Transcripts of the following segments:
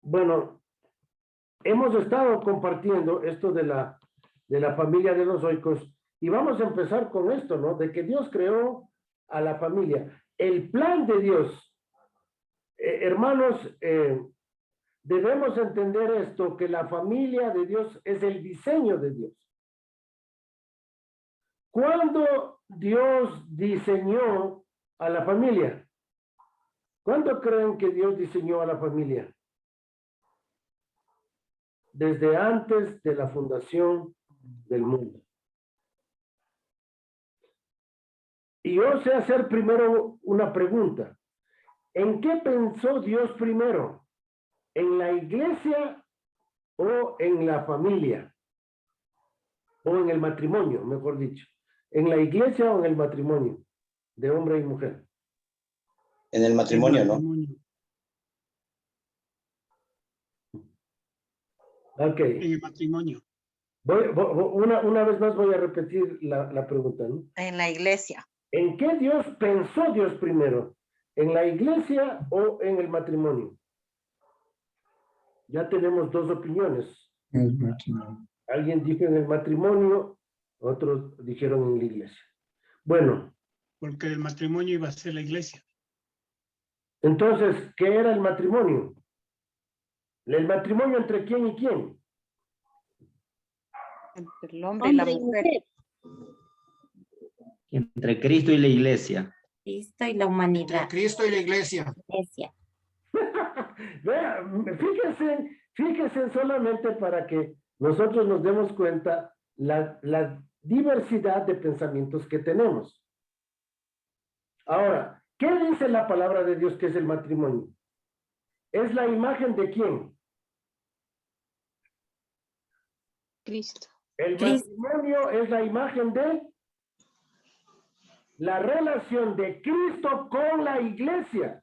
Bueno, hemos estado compartiendo esto de la familia de los oikos y vamos a empezar con esto, ¿no? De que Dios creó a la familia. El plan de Dios, hermanos, debemos entender esto, que la familia de Dios es el diseño de Dios. ¿Cuándo Dios diseñó a la familia? ¿Cuándo creen que Dios diseñó a la familia? Desde antes de la fundación del mundo. Y yo sé hacer primero una pregunta. ¿En qué pensó Dios primero? ¿En la iglesia o en la familia? O en el matrimonio, mejor dicho. ¿En la iglesia o en el matrimonio de hombre y mujer? En el matrimonio, ¿no? Ok. En el matrimonio. Una vez más voy a repetir la pregunta, ¿no? En la iglesia. ¿En qué Dios pensó Dios primero? ¿En la iglesia o en el matrimonio? Ya tenemos dos opiniones. El matrimonio. Alguien dijo en el matrimonio, otros dijeron en la iglesia. Bueno. Porque el matrimonio iba a ser la iglesia. Entonces, ¿qué era el matrimonio? ¿El matrimonio entre quién y quién? Entre el hombre y la mujer. Entre Cristo y la iglesia. Cristo y la humanidad. Cristo y la iglesia. Vea, fíjense solamente para que nosotros nos demos cuenta la diversidad de pensamientos que tenemos. Ahora, ¿qué dice la palabra de Dios que es el matrimonio? ¿Es la imagen de quién? Cristo. El matrimonio es la imagen de la relación de Cristo con la iglesia.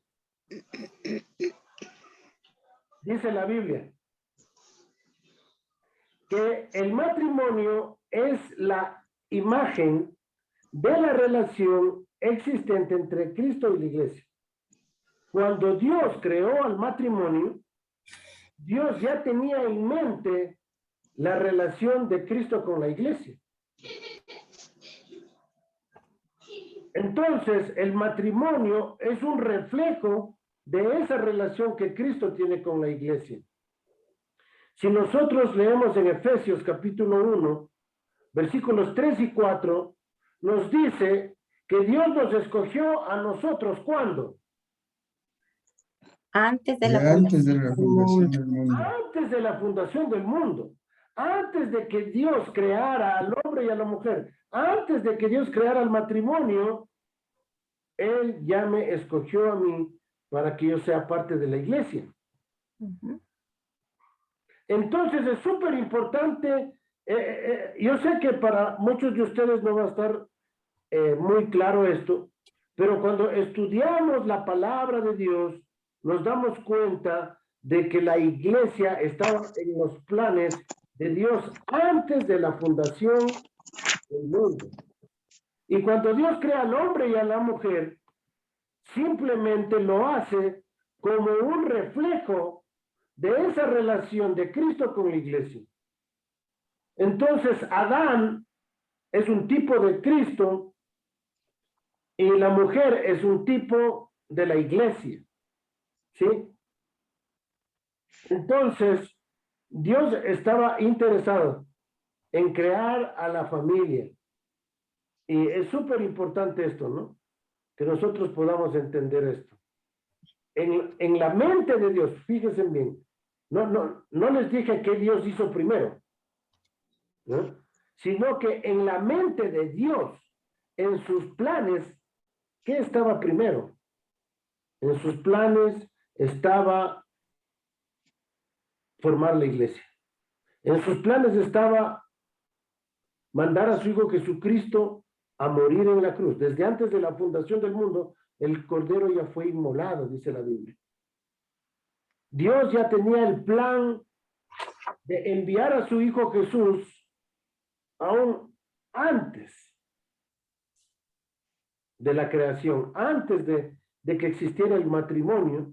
Dice la Biblia que el matrimonio es la imagen de la relación existente entre Cristo y la iglesia. Cuando Dios creó al matrimonio, Dios ya tenía en mente la relación de Cristo con la iglesia. Entonces, el matrimonio es un reflejo de esa relación que Cristo tiene con la iglesia. Si nosotros leemos en Efesios capítulo 1, versículos 3 y 4, nos dice que Dios nos escogió a nosotros, ¿cuándo? Antes de la fundación del mundo. Antes de la fundación del mundo. Antes de que Dios creara al hombre y a la mujer. Antes de que Dios creara el matrimonio, Él ya me escogió a mí para que yo sea parte de la iglesia. Entonces es súper importante. Yo sé que para muchos de ustedes no va a estar muy claro esto, pero cuando estudiamos la palabra de Dios, nos damos cuenta de que la iglesia estaba en los planes de Dios antes de la fundación del mundo. Y cuando Dios crea al hombre y a la mujer, simplemente lo hace como un reflejo de esa relación de Cristo con la iglesia. Entonces, Adán es un tipo de Cristo y la mujer es un tipo de la iglesia. ¿Sí? Entonces, Dios estaba interesado en crear a la familia. Y es súper importante esto, ¿no? Que nosotros podamos entender esto. En la mente de Dios, fíjense bien, no les dije qué Dios hizo primero, ¿no? Sino que en la mente de Dios, en sus planes, ¿qué estaba primero? En sus planes estaba formar la iglesia. En sus planes estaba mandar a su Hijo Jesucristo a morir en la cruz. Desde antes de la fundación del mundo, el Cordero ya fue inmolado, dice la Biblia. Dios ya tenía el plan de enviar a su Hijo Jesús aún antes de la creación, antes de que existiera el matrimonio,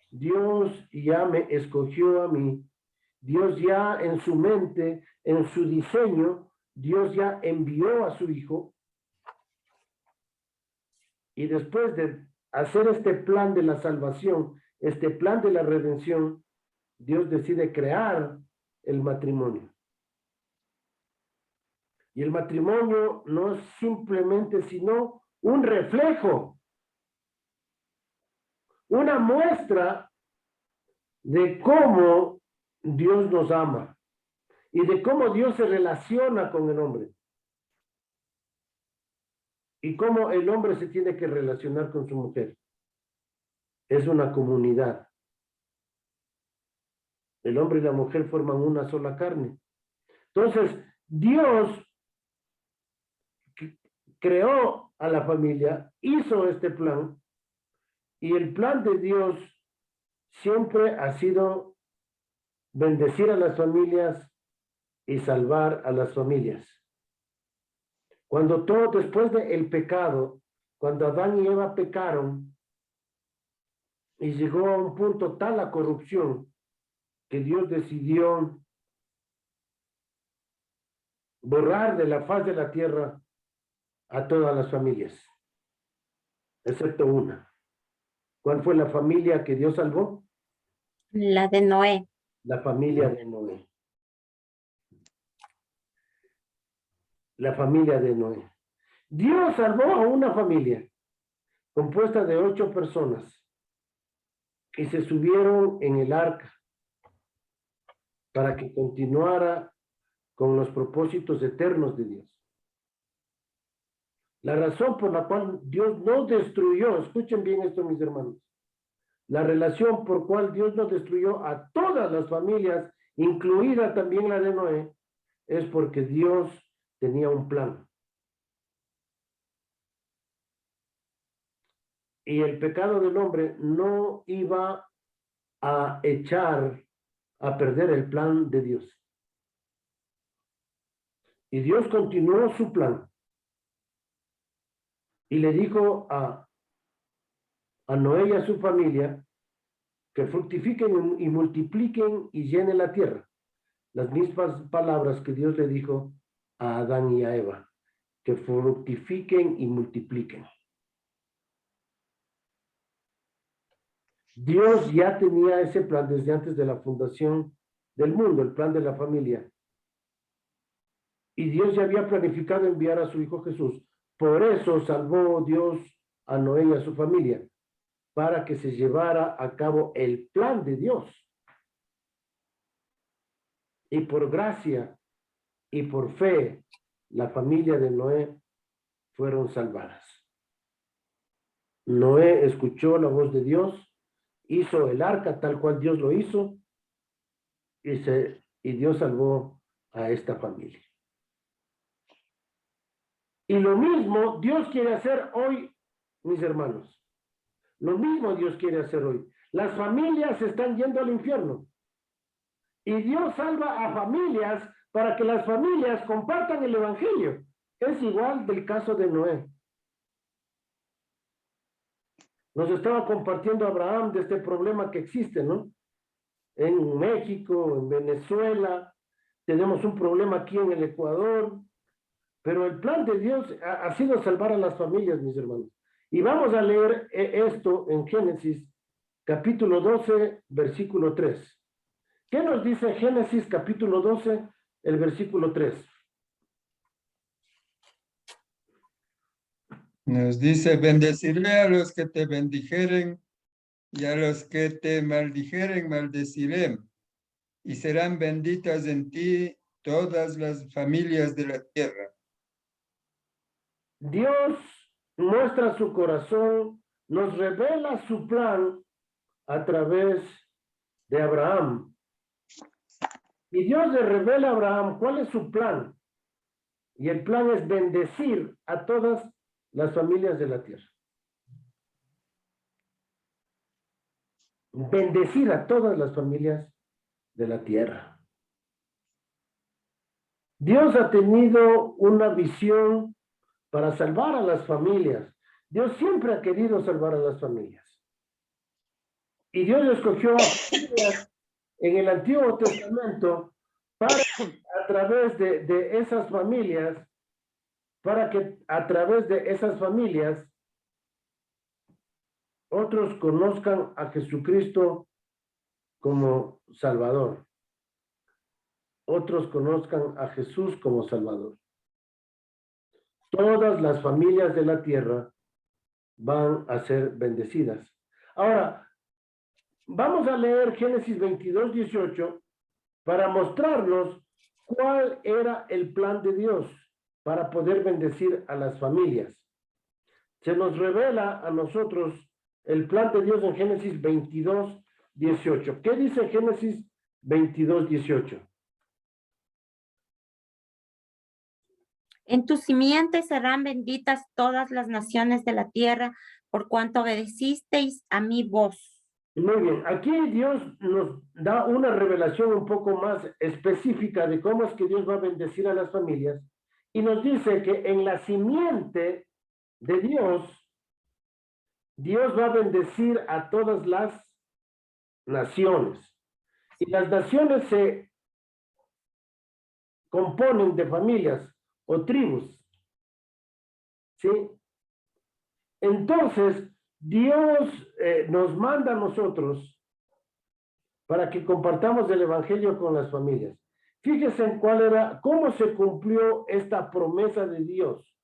Dios ya me escogió a mí. Dios ya en su mente, en su diseño, Dios ya envió a su hijo. Y después de hacer este plan de la salvación, este plan de la redención, Dios decide crear el matrimonio. Y el matrimonio no es simplemente sino un reflejo, una muestra de cómo Dios nos ama y de cómo Dios se relaciona con el hombre y cómo el hombre se tiene que relacionar con su mujer. Es una comunidad. El hombre y la mujer forman una sola carne. Entonces, Dios creó a la familia, hizo este plan, y el plan de Dios siempre ha sido bendecir a las familias y salvar a las familias. Cuando todo, después del pecado, cuando Adán y Eva pecaron, y llegó a un punto tal la corrupción, que Dios decidió borrar de la faz de la tierra a todas las familias, excepto una. ¿Cuál fue la familia que Dios salvó? La de Noé. La familia de Noé. La familia de Noé. Dios salvó a una familia compuesta de 8 personas que se subieron en el arca para que continuara con los propósitos eternos de Dios. La razón por la cual Dios no destruyó, escuchen bien esto, mis hermanos, la relación por cual Dios no destruyó a todas las familias, incluida también la de Noé, es porque Dios tenía un plan. Y el pecado del hombre no iba a echar a perder el plan de Dios. Y Dios continuó su plan. Y le dijo a Noé y a su familia que fructifiquen y multipliquen y llenen la tierra. Las mismas palabras que Dios le dijo a Adán y a Eva, que fructifiquen y multipliquen. Dios ya tenía ese plan desde antes de la fundación del mundo, el plan de la familia. Y Dios ya había planificado enviar a su Hijo Jesús. Por eso salvó Dios a Noé y a su familia, para que se llevara a cabo el plan de Dios. Y por gracia y por fe, la familia de Noé fueron salvadas. Noé escuchó la voz de Dios, hizo el arca tal cual Dios lo hizo, y Dios salvó a esta familia. Y lo mismo Dios quiere hacer hoy, mis hermanos. Lo mismo Dios quiere hacer hoy. Las familias se están yendo al infierno. Y Dios salva a familias para que las familias compartan el evangelio. Es igual del caso de Noé. Nos estaba compartiendo Abraham de este problema que existe, ¿no? En México, en Venezuela, tenemos un problema aquí en el Ecuador, pero el plan de Dios ha sido salvar a las familias, mis hermanos. Y vamos a leer esto en Génesis, capítulo 12, versículo 3. ¿Qué nos dice Génesis, capítulo 12, el versículo 3? Nos dice, bendeciré a los que te bendijeren y a los que te maldijeren, maldeciré. Y serán benditas en ti todas las familias de la tierra. Dios muestra su corazón, nos revela su plan a través de Abraham. Y Dios le revela a Abraham cuál es su plan. Y el plan es bendecir a todas las familias de la tierra. Bendecir a todas las familias de la tierra. Dios ha tenido una visión para salvar a las familias. Dios siempre ha querido salvar a las familias. Y Dios escogió a familias en el Antiguo Testamento para a través de esas familias, para que a través de esas familias otros conozcan a Jesucristo como Salvador. Otros conozcan a Jesús como Salvador. Todas las familias de la tierra van a ser bendecidas. Ahora, vamos a leer Génesis 22, 18 para mostrarnos cuál era el plan de Dios para poder bendecir a las familias. Se nos revela a nosotros el plan de Dios en Génesis 22, 18. ¿Qué dice Génesis 22, 18? En tu simiente serán benditas todas las naciones de la tierra, por cuanto obedecisteis a mi voz. Muy bien, aquí Dios nos da una revelación un poco más específica de cómo es que Dios va a bendecir a las familias y nos dice que en la simiente de Dios va a bendecir a todas las naciones. Y las naciones se componen de familias o tribus. ¿Sí? Entonces, Dios nos manda a nosotros para que compartamos el evangelio con las familias. Fíjense en cómo se cumplió esta promesa de Dios.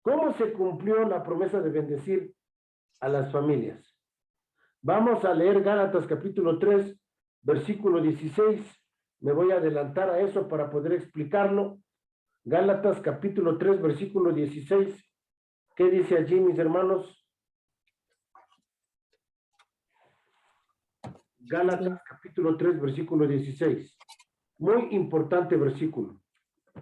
¿Cómo se cumplió la promesa de bendecir a las familias? Vamos a leer Gálatas capítulo 3, versículo 16. Me voy a adelantar a eso para poder explicarlo. Gálatas capítulo 3, versículo 16. ¿Qué dice allí, mis hermanos? Gálatas capítulo 3, versículo 16. Muy importante versículo.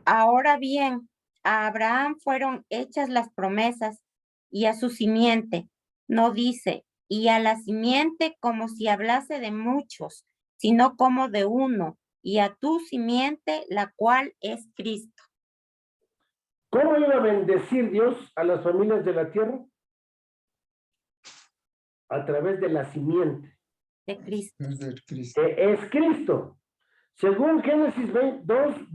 Ahora bien, a Abraham fueron hechas las promesas y a su simiente. No dice, y a la simiente como si hablase de muchos, sino como de uno, y a tu simiente, la cual es Cristo. ¿Cómo iba a bendecir Dios a las familias de la tierra? A través de la simiente. De Cristo. Es del Cristo. Que es Cristo. Según Génesis 22,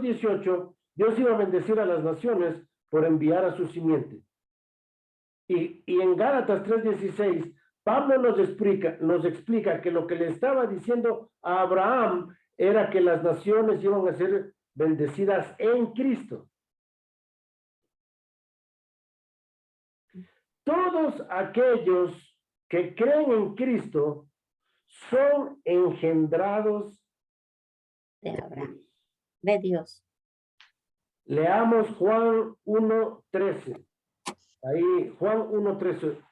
18, Dios iba a bendecir a las naciones por enviar a su simiente. Y en Gálatas 3:16, Pablo nos explica que lo que le estaba diciendo a Abraham era que las naciones iban a ser bendecidas en Cristo. Todos aquellos que creen en Cristo son engendrados De Abraham. De Dios. Leamos Juan 1:13. Ahí, Juan 1:13,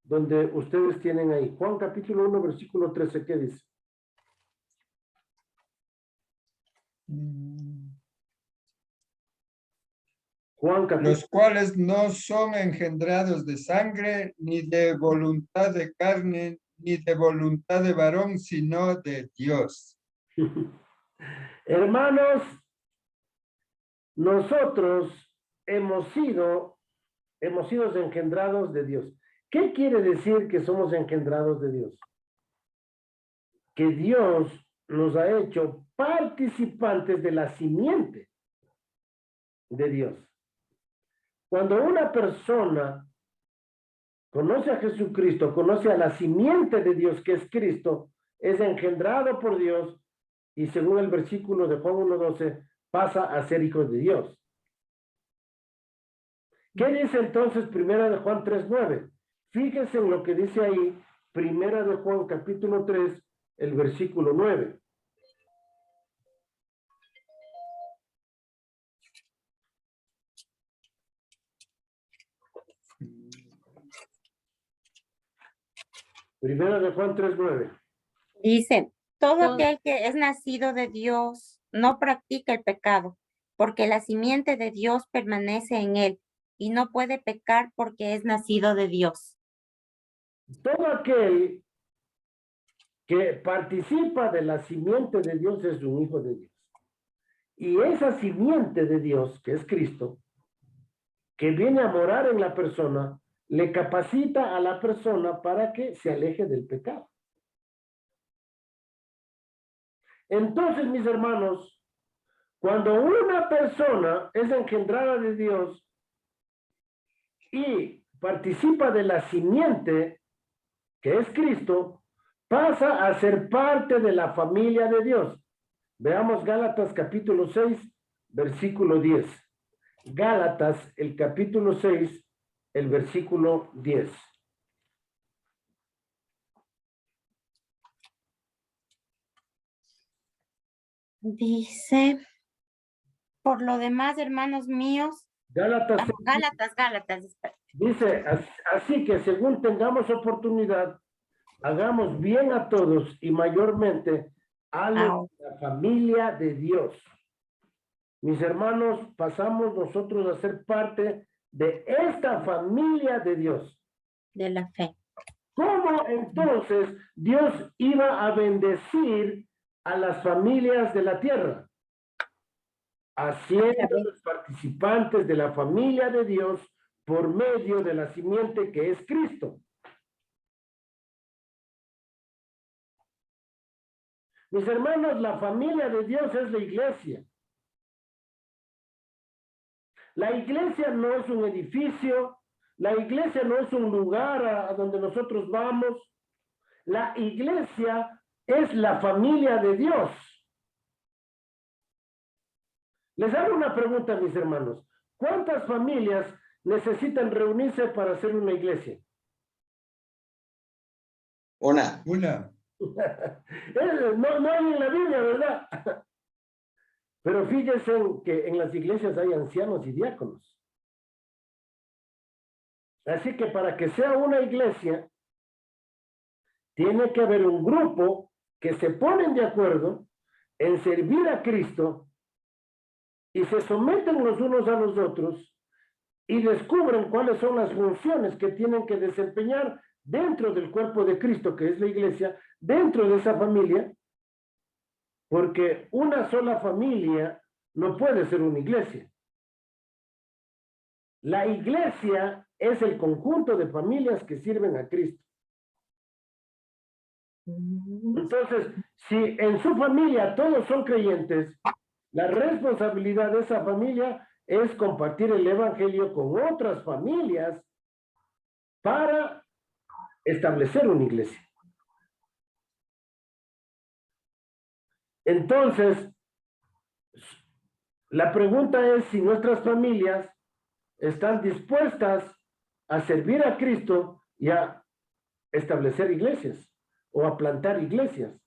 donde ustedes tienen ahí. Juan capítulo 1, versículo 13, ¿qué dice? Juan capítulo. Los cuales no son engendrados de sangre, ni de voluntad de carne, ni de voluntad de varón, sino de Dios. Hermanos, nosotros hemos sido engendrados de Dios. ¿Qué quiere decir que somos engendrados de Dios? Que Dios nos ha hecho participantes de la simiente de Dios. Cuando una persona conoce a Jesucristo, conoce a la simiente de Dios que es Cristo, es engendrado por Dios y según el versículo de Juan 1:12 pasa a ser hijo de Dios. ¿Qué dice entonces Primera de Juan 3:9? Fíjense en lo que dice ahí, Primera de Juan capítulo 3, el versículo 9. Primera de Juan 3:9. Dice, todo Todo. aquel que es nacido de Dios no practica el pecado, porque la simiente de Dios permanece en él y no puede pecar porque es nacido de Dios. Todo aquel que participa de la simiente de Dios es un hijo de Dios. Y esa simiente de Dios, que es Cristo, que viene a morar en la persona, le capacita a la persona para que se aleje del pecado. Entonces, mis hermanos, cuando una persona es engendrada de Dios y participa de la simiente, que es Cristo, pasa a ser parte de la familia de Dios. Veamos Gálatas capítulo 6, versículo 10. Gálatas, el capítulo 6, el versículo 10. Dice, por lo demás, hermanos míos, Gálatas Gálatas, espera. dice, así que según tengamos oportunidad, hagamos bien a todos y mayormente a la familia de Dios. Mis hermanos, pasamos nosotros a ser parte de esta familia de Dios. De la fe. ¿Cómo entonces Dios iba a bendecir a las familias de la tierra? Haciendo los participantes de la familia de Dios por medio de la simiente que es Cristo. Mis hermanos, la familia de Dios es la iglesia. La iglesia no es un edificio, la iglesia no es un lugar a donde nosotros vamos. La iglesia es la familia de Dios. Les hago una pregunta, mis hermanos. ¿Cuántas familias necesitan reunirse para hacer una iglesia? Una. No hay en la Biblia, ¿verdad? Pero fíjense que en las iglesias hay ancianos y diáconos. Así que para que sea una iglesia, tiene que haber un grupo que se ponen de acuerdo en servir a Cristo y se someten los unos a los otros y descubren cuáles son las funciones que tienen que desempeñar dentro del cuerpo de Cristo, que es la iglesia, dentro de esa familia, porque una sola familia no puede ser una iglesia. La iglesia es el conjunto de familias que sirven a Cristo. Entonces, si en su familia todos son creyentes, la responsabilidad de esa familia es compartir el evangelio con otras familias para establecer una iglesia. Entonces, la pregunta es si nuestras familias están dispuestas a servir a Cristo y a establecer iglesias o a plantar iglesias.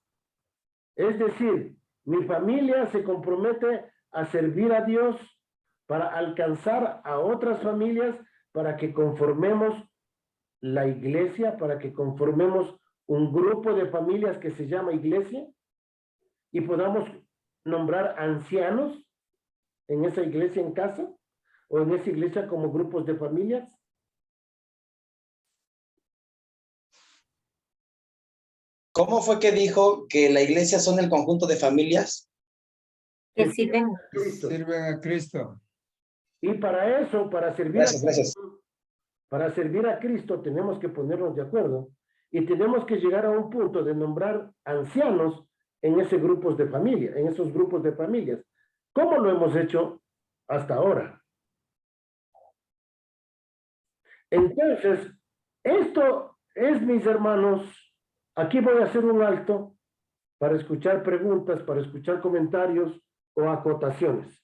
Es decir, mi familia se compromete a servir a Dios para alcanzar a otras familias, para que conformemos la iglesia, para que conformemos un grupo de familias que se llama iglesia y podamos nombrar ancianos en esa iglesia en casa o en esa iglesia como grupos de familias. ¿Cómo fue que dijo que la iglesia son el conjunto de familias? Que sirven Sirven a Cristo. Y para eso, para servir Gracias. para servir a Cristo, tenemos que ponernos de acuerdo y tenemos que llegar a un punto de nombrar ancianos en esos grupos de familia, en esos grupos de familias. ¿Cómo lo hemos hecho hasta ahora? Entonces, esto es, mis hermanos, aquí voy a hacer un alto para escuchar preguntas, para escuchar comentarios o acotaciones.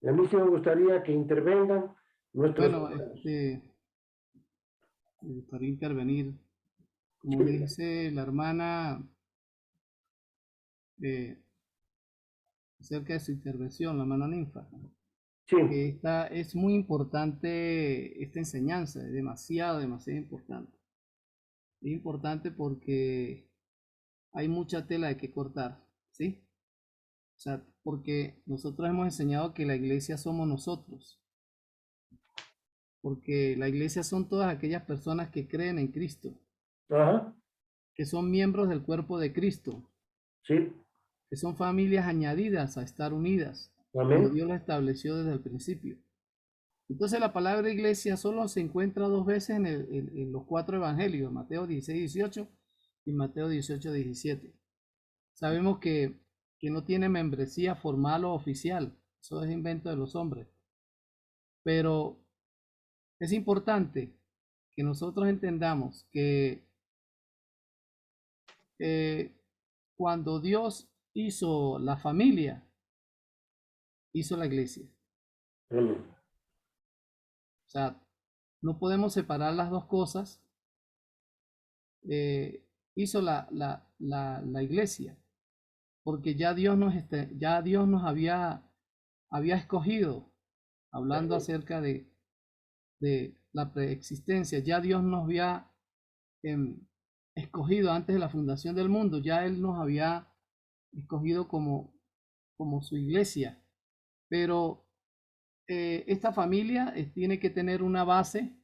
Y a mí sí me gustaría que intervengan nuestros... Para intervenir, como dice la hermana acerca de su intervención, la hermana Ninfa, Sí. que es muy importante esta enseñanza, es demasiado importante. Es importante porque hay mucha tela de que cortar, ¿sí? O sea, porque nosotros hemos enseñado que la iglesia somos nosotros. Porque la iglesia son todas aquellas personas que creen en Cristo. Ajá. Que son miembros del cuerpo de Cristo. Sí. Que son familias añadidas a estar unidas. Amén. Como Dios lo estableció desde el principio. Entonces la palabra iglesia solo se encuentra 2 veces en los 4 evangelios, Mateo 16:18 y Mateo 18:17. Sabemos que no tiene membresía formal o oficial, eso es invento de los hombres. Pero es importante que nosotros entendamos que cuando Dios hizo la familia, hizo la iglesia. Amén. O sea, no podemos separar las dos cosas. Hizo la iglesia, porque ya Dios nos había escogido, hablando acerca de la preexistencia, ya Dios nos había escogido antes de la fundación del mundo, ya Él nos había escogido como su iglesia, pero esta familia tiene que tener una base,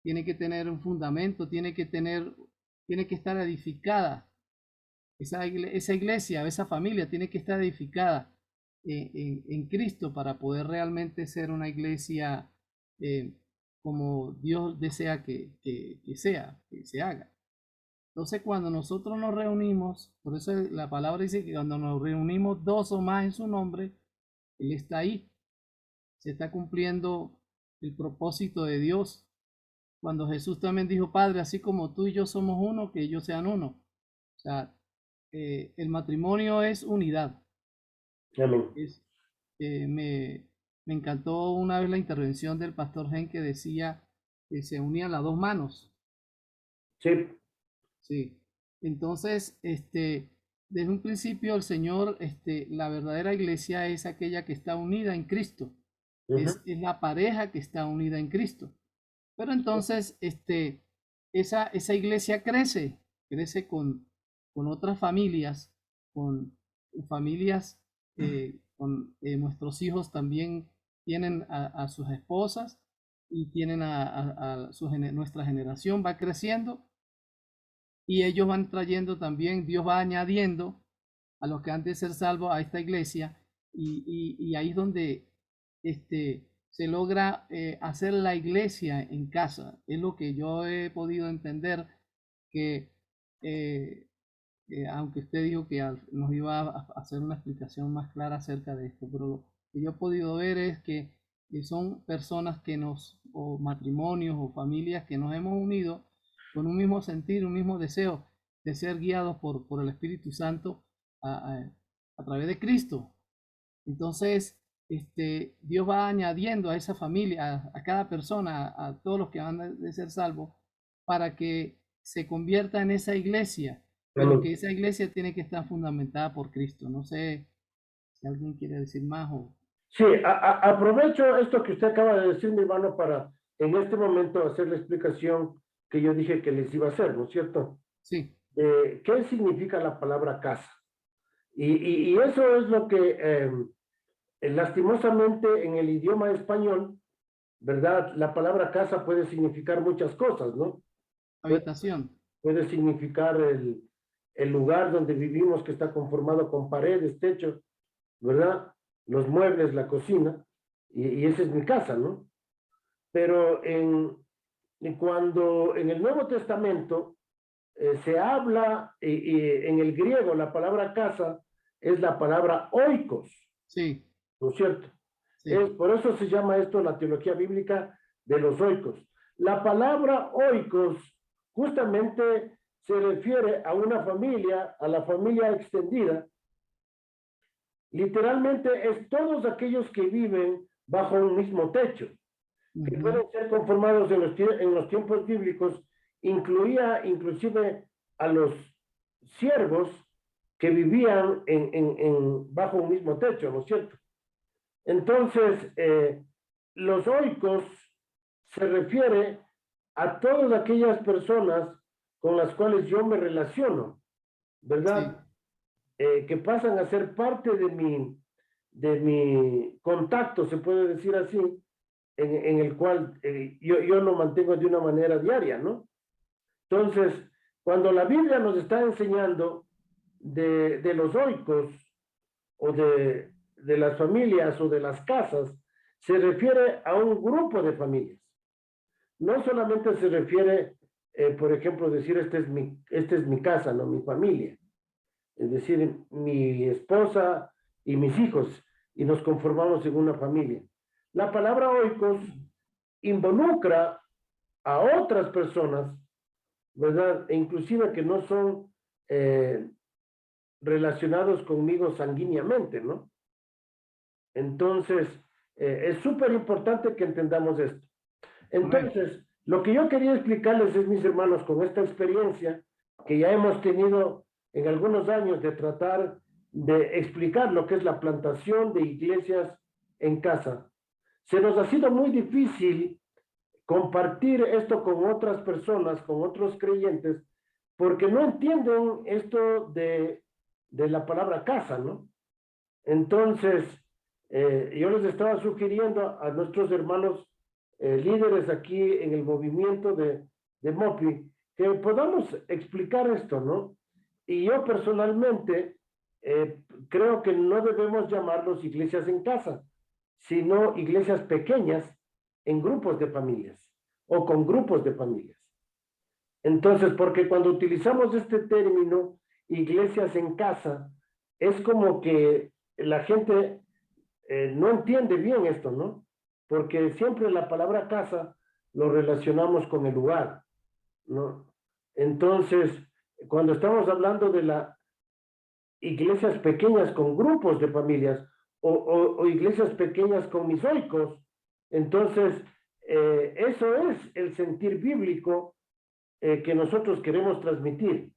tiene que tener un fundamento, tiene que estar edificada. Esa iglesia, esa familia tiene que estar edificada en Cristo para poder realmente ser una iglesia como Dios desea que se haga. Entonces, cuando nosotros nos reunimos, por eso la palabra dice que cuando nos reunimos 2 o más en su nombre, Él está ahí. Se está cumpliendo el propósito de Dios. Cuando Jesús también dijo, Padre, así como tú y yo somos uno, que ellos sean uno. O sea, el matrimonio es unidad. Amén. Me encantó una vez la intervención del pastor Gen, que decía que se unían las 2 manos. Sí. Sí. Entonces, desde un principio el Señor, la verdadera iglesia es aquella que está unida en Cristo. Es la pareja que está unida en Cristo. Pero entonces, esa iglesia crece con otras familias, con familias, con nuestros hijos también tienen a sus esposas y tienen nuestra generación va creciendo y ellos van trayendo también, Dios va añadiendo a los que han de ser salvos a esta iglesia y ahí es donde se logra hacer la iglesia en casa. Es lo que yo he podido entender, que aunque usted dijo que nos iba a hacer una explicación más clara acerca de esto, pero lo que yo he podido ver es que son personas o matrimonios o familias que nos hemos unido con un mismo sentir, un mismo deseo de ser guiados por el Espíritu Santo a través de Cristo. Entonces, Dios va añadiendo a esa familia, a cada persona, a todos los que van de ser salvos, para que se convierta en esa iglesia, pero que esa iglesia tiene que estar fundamentada por Cristo. No sé si alguien quiere decir más o... Sí, aprovecho esto que usted acaba de decir, mi hermano, para en este momento hacer la explicación que yo dije que les iba a hacer, ¿no es cierto? Sí. ¿Qué significa la palabra casa? Y eso es lo que lastimosamente en el idioma español, ¿verdad? La palabra casa puede significar muchas cosas, ¿no? Habitación. Puede significar el lugar donde vivimos, que está conformado con paredes, techo, ¿verdad? Los muebles, la cocina, y esa es mi casa, ¿no? Pero cuando en el Nuevo Testamento se habla, en el griego la palabra casa es la palabra oikos. Sí. ¿No es cierto? Sí. Por eso se llama esto la teología bíblica de los oikos. La palabra oikos justamente se refiere a una familia, a la familia extendida. Literalmente es todos aquellos que viven bajo un mismo techo, que pueden ser conformados en los tiempos bíblicos, incluía inclusive a los siervos que vivían bajo un mismo techo, ¿no es cierto? Entonces, los oikos se refiere a todas aquellas personas con las cuales yo me relaciono, ¿verdad? Sí. Que pasan a ser parte de mi contacto, se puede decir así, en el cual yo lo mantengo de una manera diaria, ¿no? Entonces, cuando la Biblia nos está enseñando de los oikos o de las familias o de las casas, se refiere a un grupo de familias. No solamente se refiere, por ejemplo, decir, esta es mi casa, no mi familia. Es decir, mi esposa y mis hijos, y nos conformamos en una familia. La palabra oikos involucra a otras personas, ¿verdad? E inclusive que no son relacionados conmigo sanguíneamente, ¿no? Entonces, es súper importante que entendamos esto. Entonces, lo que yo quería explicarles es, mis hermanos, con esta experiencia que ya hemos tenido en algunos años de tratar de explicar lo que es la plantación de iglesias en casa, se nos ha sido muy difícil compartir esto con otras personas, con otros creyentes, porque no entienden esto de la palabra casa, ¿no? Entonces, yo les estaba sugiriendo a nuestros hermanos líderes aquí en el movimiento de MOPI, que podamos explicar esto, ¿no? Y yo personalmente creo que no debemos llamarlos iglesias en casa, sino iglesias pequeñas en grupos de familias o con grupos de familias. Entonces, porque cuando utilizamos este término, iglesias en casa, es como que la gente no entiende bien esto, ¿no? Porque siempre la palabra casa lo relacionamos con el lugar, ¿no? Entonces, cuando estamos hablando de las iglesias pequeñas con grupos de familias o iglesias pequeñas con misoicos, entonces eso es el sentir bíblico que nosotros queremos transmitir.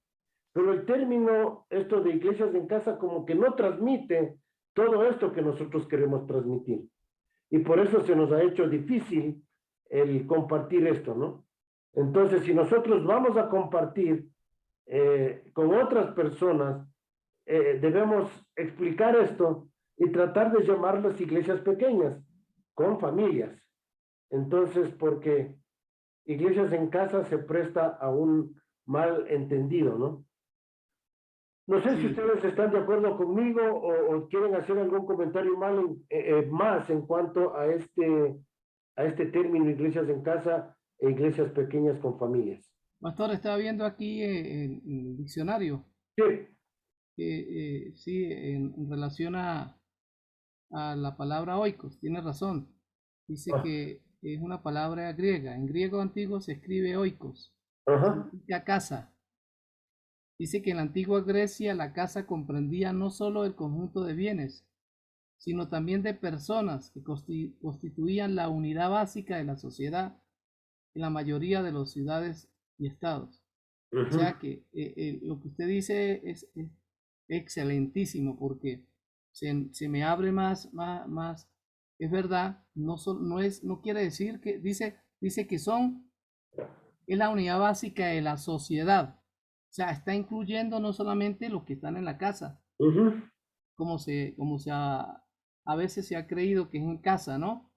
Pero el término, esto de iglesias en casa, como que no transmite todo esto que nosotros queremos transmitir. Y por eso se nos ha hecho difícil el compartir esto, ¿no? Entonces, si nosotros vamos a compartir con otras personas, debemos explicar esto y tratar de llamarlas iglesias pequeñas, con familias. Entonces, porque iglesias en casa se presta a un mal entendido, ¿no? No sé si ustedes están de acuerdo conmigo o quieren hacer algún comentario más en cuanto a este término, iglesias en casa e iglesias pequeñas con familias. Pastor, estaba viendo aquí en el diccionario. Sí. Sí, en relación a la palabra oikos, tiene razón. Dice que es una palabra griega. En griego antiguo se escribe oikos. Significa casa. Dice que en la antigua Grecia la casa comprendía no solo el conjunto de bienes, sino también de personas que constituían la unidad básica de la sociedad en la mayoría de las ciudades y estados. O sea que lo que usted dice es excelentísimo, porque se me abre más, es verdad, no quiere decir que, dice que es la unidad básica de la sociedad. O sea, está incluyendo no solamente los que están en la casa, como a veces se ha creído que es en casa, ¿no?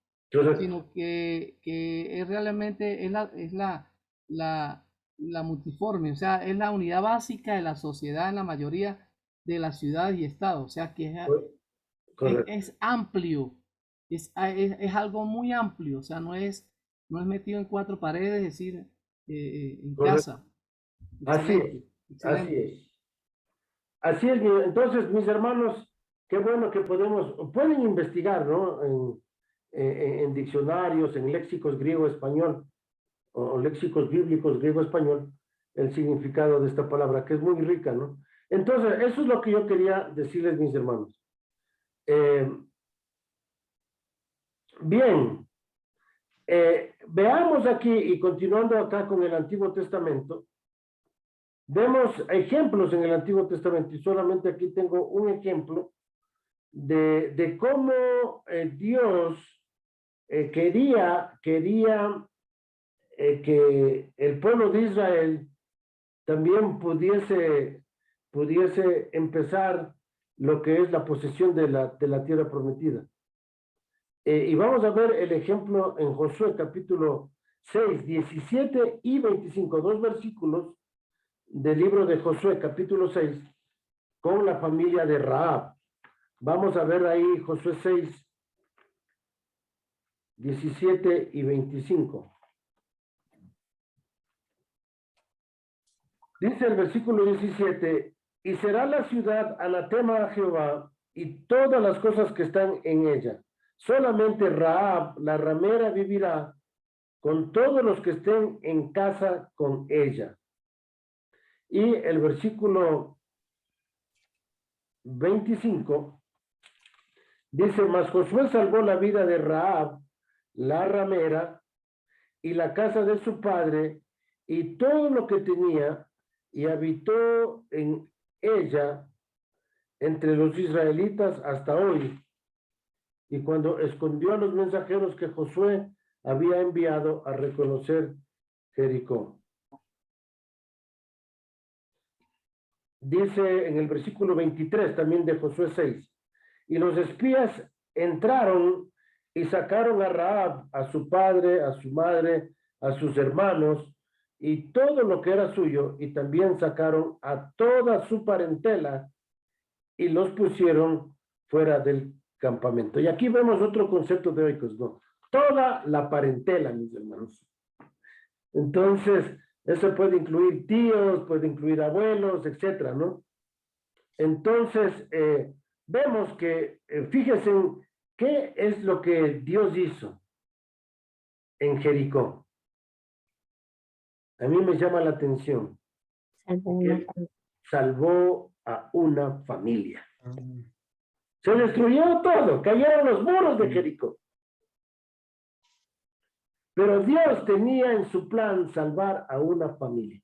Sino que es realmente es la multiforme, o sea, es la unidad básica de la sociedad en la mayoría de las ciudades y estados. O sea, que es amplio, es algo muy amplio, o sea, no es metido en cuatro paredes, es decir, en casa. Así es, así es. Así es, entonces, mis hermanos, qué bueno que pueden investigar, ¿no? En diccionarios, en léxicos griego-español, o léxicos bíblicos griego-español, el significado de esta palabra, que es muy rica, ¿no? Entonces, eso es lo que yo quería decirles, mis hermanos. Bien, veamos aquí, y continuando acá con el Antiguo Testamento, vemos ejemplos en el Antiguo Testamento, y solamente aquí tengo un ejemplo de cómo Dios quería que el pueblo de Israel también pudiese empezar lo que es la posesión de la tierra prometida. Y vamos a ver el ejemplo en Josué capítulo 6, 17 y 25, 2 versículos del libro de Josué capítulo 6 con la familia de Rahab. Vamos a ver ahí Josué 6, 17 y 25. Dice el versículo 17, y será la ciudad anatema a Jehová y todas las cosas que están en ella. Solamente Rahab, la ramera, vivirá con todos los que estén en casa con ella. Y el versículo 25 dice, mas Josué salvó la vida de Rahab, la ramera, y la casa de su padre, y todo lo que tenía, y habitó en ella entre los israelitas hasta hoy. Y cuando escondió a los mensajeros que Josué había enviado a reconocer Jericó. Dice en el versículo 23 también de Josué 6, y los espías entraron y sacaron a Rahab, a su padre, a su madre, a sus hermanos, y todo lo que era suyo, y también sacaron a toda su parentela, y los pusieron fuera del campamento. Y aquí vemos otro concepto de oikos, ¿no? Toda la parentela, mis hermanos. Entonces, eso puede incluir tíos, puede incluir abuelos, etcétera, ¿no? Entonces, vemos que, fíjense, ¿qué es lo que Dios hizo en Jericó? A mí me llama la atención. Él salvó a una familia. Se destruyó todo, cayeron los muros de Jericó. Pero Dios tenía en su plan salvar a una familia.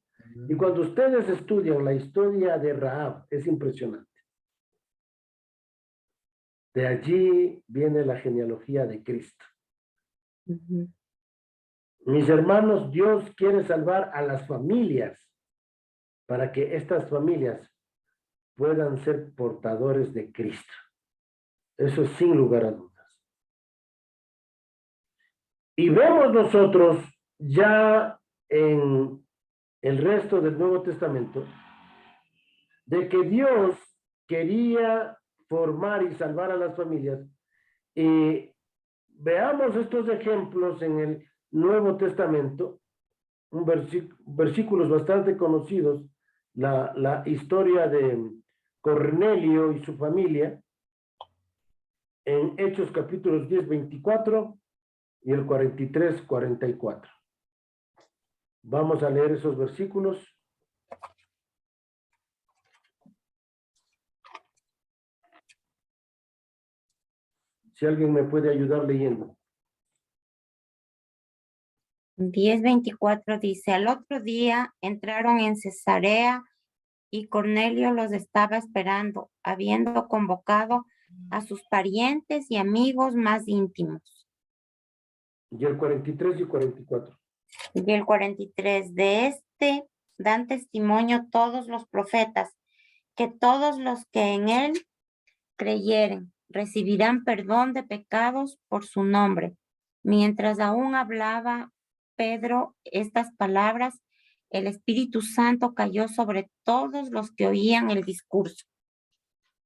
Y cuando ustedes estudian la historia de Rahab, es impresionante. De allí viene la genealogía de Cristo. Mis hermanos, Dios quiere salvar a las familias para que estas familias puedan ser portadores de Cristo. Eso es sin lugar a dudas. Y vemos nosotros ya en el resto del Nuevo Testamento de que Dios quería formar y salvar a las familias. Y veamos estos ejemplos en el Nuevo Testamento, versículos bastante conocidos, la historia de Cornelio y su familia, en Hechos capítulos 10, 24 y el 43, 44. Vamos a leer esos versículos. Si alguien me puede ayudar leyendo. 10:24 dice, al otro día entraron en Cesarea y Cornelio los estaba esperando, habiendo convocado a sus parientes y amigos más íntimos. Y el 43 y 44. Y el 43, de este dan testimonio todos los profetas, que todos los que en él creyeren recibirán perdón de pecados por su nombre. Mientras aún hablaba Pedro estas palabras, el Espíritu Santo cayó sobre todos los que oían el discurso.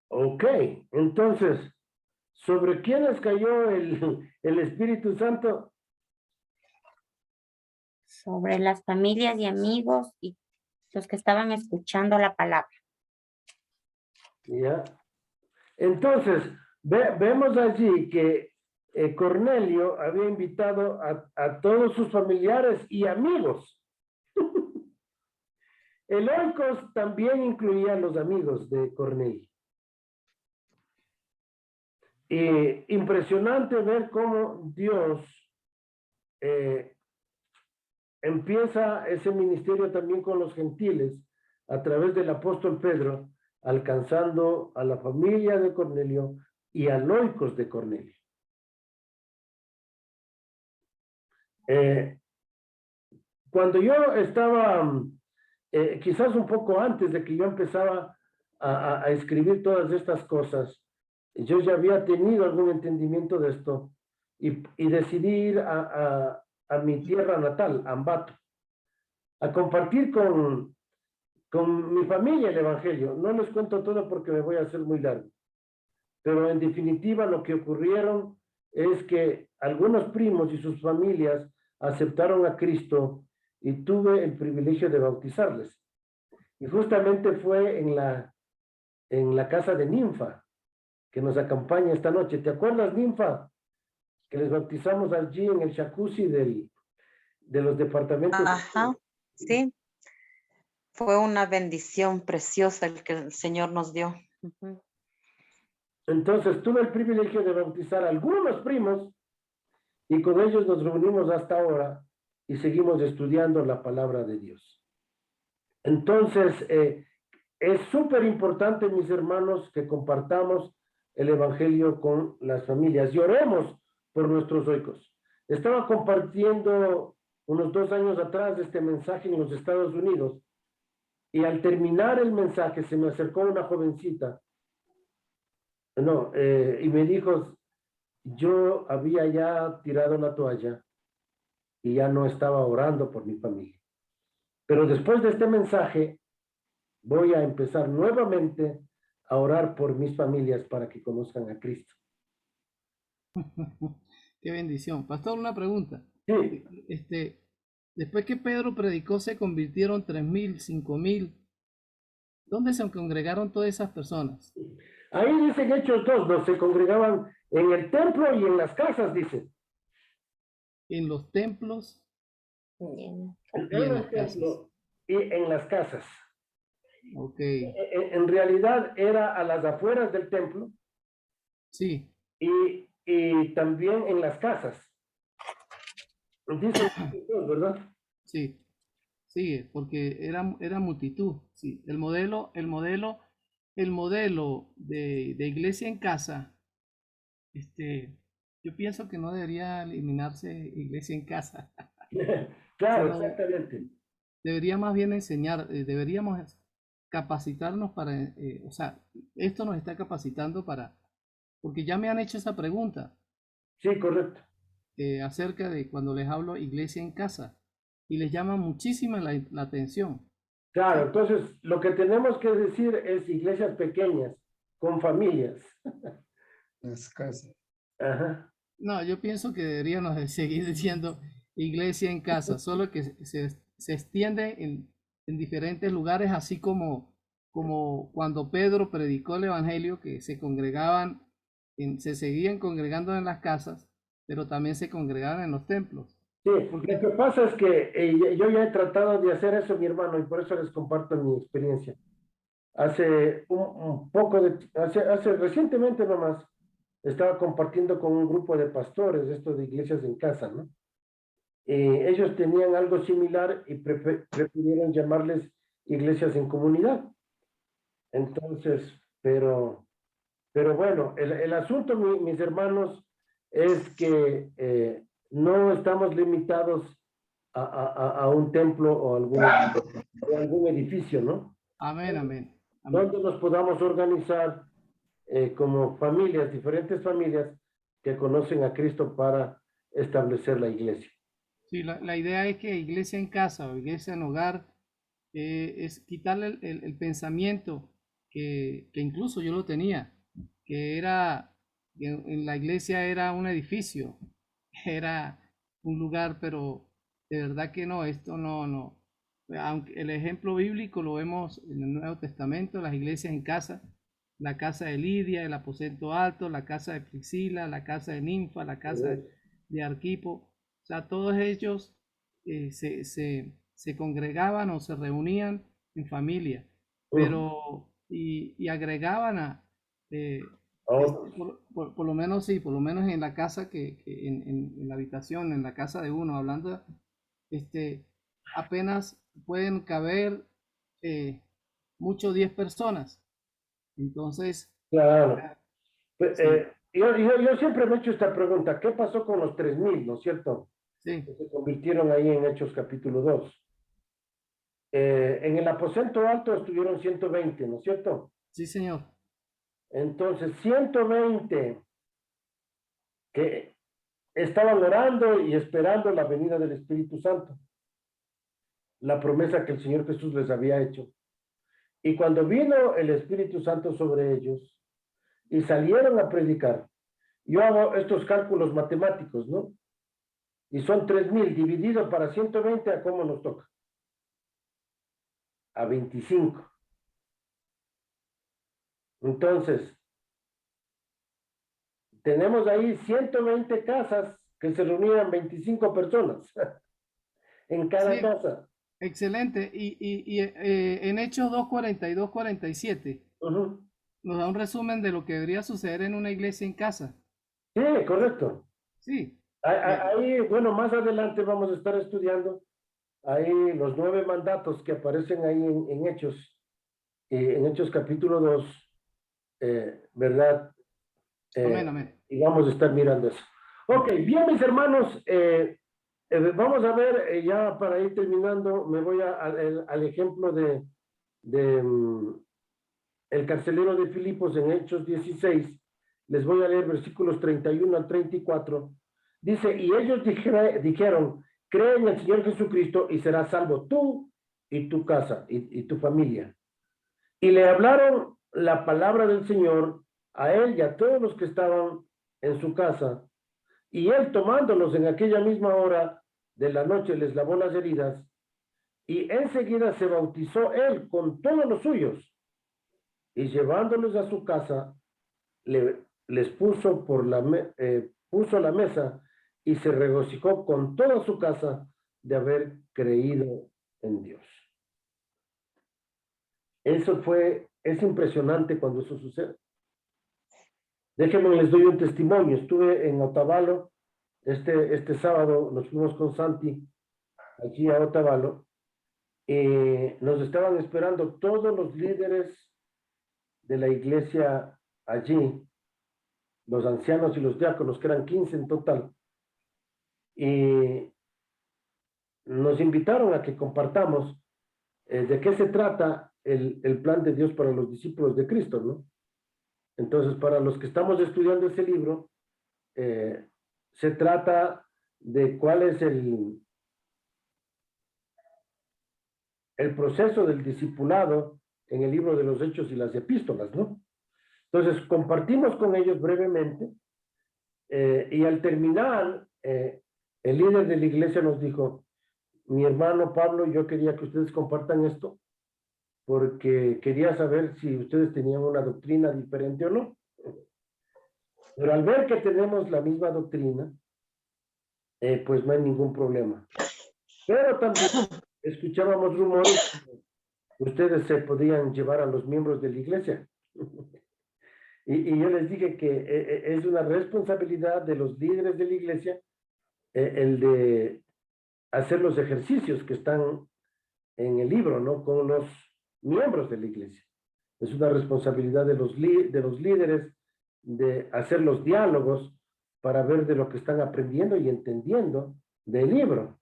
Ok, entonces, ¿sobre quiénes cayó el Espíritu Santo? Sobre las familias y amigos y los que estaban escuchando la palabra. Ya. Entonces, vemos allí que Cornelio había invitado a todos sus familiares y amigos. El oikos también incluía a los amigos de Cornelio. Impresionante ver cómo Dios empieza ese ministerio también con los gentiles a través del apóstol Pedro, alcanzando a la familia de Cornelio y a oikos de Cornelio. Cuando yo estaba, quizás un poco antes de que yo empezaba a escribir todas estas cosas, yo ya había tenido algún entendimiento de esto y decidí ir a mi tierra natal, Ambato, a compartir con mi familia el evangelio. No les cuento todo porque me voy a hacer muy largo, pero en definitiva lo que ocurrieron es que algunos primos y sus familias aceptaron a Cristo y tuve el privilegio de bautizarles. Y justamente fue en la casa de Ninfa, que nos acompaña esta noche. ¿Te acuerdas, Ninfa? Que les bautizamos allí en el jacuzzi de los departamentos. Ajá, sí. Fue una bendición preciosa el que el Señor nos dio. Ujú. Entonces tuve el privilegio de bautizar a algunos primos y con ellos nos reunimos hasta ahora y seguimos estudiando la palabra de Dios. Entonces, es súper importante, mis hermanos, que compartamos el evangelio con las familias y oremos por nuestros oicos. Estaba compartiendo unos 2 años atrás este mensaje en los Estados Unidos y al terminar el mensaje se me acercó una jovencita y me dijo, yo había ya tirado la toalla y ya no estaba orando por mi familia. Pero después de este mensaje, voy a empezar nuevamente a orar por mis familias para que conozcan a Cristo. Qué bendición. Pastor, una pregunta. Sí, Después que Pedro predicó, se convirtieron 3,000, 5,000. ¿Dónde se congregaron todas esas personas? ahí dicen Hechos 2, ¿no? Se congregaban en el templo y en las casas, dice. En los templos En y el en las casas. templo y en las casas. Ok, En realidad era a las afueras del templo sí. y también en las casas. Dice, ¿verdad? Sí, sigue, porque era multitud. Sí, el modelo de iglesia en casa, yo pienso que no debería eliminarse iglesia en casa. Claro, Sino exactamente. debería más bien enseñar, deberíamos capacitarnos para, o sea, esto nos está capacitando porque ya me han hecho esa pregunta Sí, correcto. acerca de cuando les hablo iglesia en casa y les llama muchísima la atención. Claro, entonces lo que tenemos que decir es iglesias pequeñas, con familias. Las casas. Ajá. No, yo pienso que deberíamos de seguir diciendo iglesia en casa, solo que se extiende en diferentes lugares, así como cuando Pedro predicó el evangelio, que se congregaban, se seguían congregando en las casas, pero también se congregaban en los templos. Sí, lo que pasa es que yo ya he tratado de hacer eso, mi hermano, y por eso les comparto mi experiencia. Hace recientemente nomás, estaba compartiendo con un grupo de pastores esto de iglesias en casa, ¿no? Ellos tenían algo similar y prefirieron llamarles iglesias en comunidad. Entonces, pero bueno, el asunto, mis hermanos, es que no estamos limitados a un templo o algún edificio, ¿no? Amén, amén. Amén. Donde nos podamos organizar como familias, diferentes familias que conocen a Cristo para establecer la iglesia. Sí, la idea es que iglesia en casa o iglesia en hogar es quitarle el pensamiento que incluso yo lo tenía, que en la iglesia era un edificio, era un lugar, pero de verdad que no, esto no. Aunque el ejemplo bíblico lo vemos en el Nuevo Testamento, las iglesias en casa, la casa de Lidia, el aposento alto, la casa de Priscila, la casa de Ninfa, la casa de Arquipo, o sea, todos ellos se congregaban o se reunían en familia, pero y agregaban por lo menos sí, por lo menos en la casa en la habitación, en la casa de uno, hablando, apenas pueden caber mucho 10 personas. Entonces, Claro. sí. Yo siempre me he hecho esta pregunta, ¿qué pasó con los 3,000, no es cierto? Sí, Que se convirtieron ahí en Hechos capítulo 2. En el aposento alto estuvieron 120, ¿no es cierto? sí, señor. Entonces, 120 que estaban orando y esperando la venida del Espíritu Santo, la promesa que el Señor Jesús les había hecho. Y cuando vino el Espíritu Santo sobre ellos y salieron a predicar, yo hago estos cálculos matemáticos, ¿no? Y son 3,000 dividido para 120, ¿a cómo nos toca? A 25. Entonces, tenemos ahí 120 casas que se reunían 25 personas en cada Sí. casa. Excelente. Y en Hechos 2:42, 47 Ujú. nos da un resumen de lo que debería suceder en una iglesia en casa. Sí, correcto. Sí. Ahí, bueno, más adelante vamos a estar estudiando ahí los 9 mandatos que aparecen ahí en Hechos capítulo 2, ¿verdad? Amén, amén. Y vamos a estar mirando eso. Ok, bien, mis hermanos, vamos a ver, ya para ir terminando, me voy al ejemplo de el carcelero de Filipos en Hechos 16. Les voy a leer versículos 31 al 34. Dice, y ellos dijeron, cree en el Señor Jesucristo y serás salvo tú y tu casa y tu familia. Y le hablaron la palabra del Señor a él y a todos los que estaban en su casa. Y él, tomándolos en aquella misma hora de la noche, les lavó las heridas. Y enseguida se bautizó él con todos los suyos. Y llevándolos a su casa, les puso puso la mesa y se regocijó con toda su casa de haber creído en Dios. Es impresionante cuando eso sucede. Déjenme, les doy un testimonio. Estuve en Otavalo, este sábado nos fuimos con Santi aquí a Otavalo, y nos estaban esperando todos los líderes de la iglesia allí, los ancianos y los diáconos, que eran 15 en total, y nos invitaron a que compartamos de qué se trata el plan de Dios para los discípulos de Cristo, ¿no? Entonces, para los que estamos estudiando ese libro, se trata de cuál es el proceso del discipulado en el libro de los Hechos y las Epístolas, ¿no? Entonces, compartimos con ellos brevemente, y al terminar, el líder de la iglesia nos dijo, mi hermano Pablo, yo quería que ustedes compartan esto, porque quería saber si ustedes tenían una doctrina diferente o no. Pero al ver que tenemos la misma doctrina, pues no hay ningún problema. Pero también escuchábamos rumores que ustedes se podían llevar a los miembros de la iglesia. Y yo les dije que es una responsabilidad de los líderes de la iglesia el de hacer los ejercicios que están en el libro, ¿no? Con los miembros de la iglesia. Es una responsabilidad de los líderes de hacer los diálogos para ver de lo que están aprendiendo y entendiendo del libro.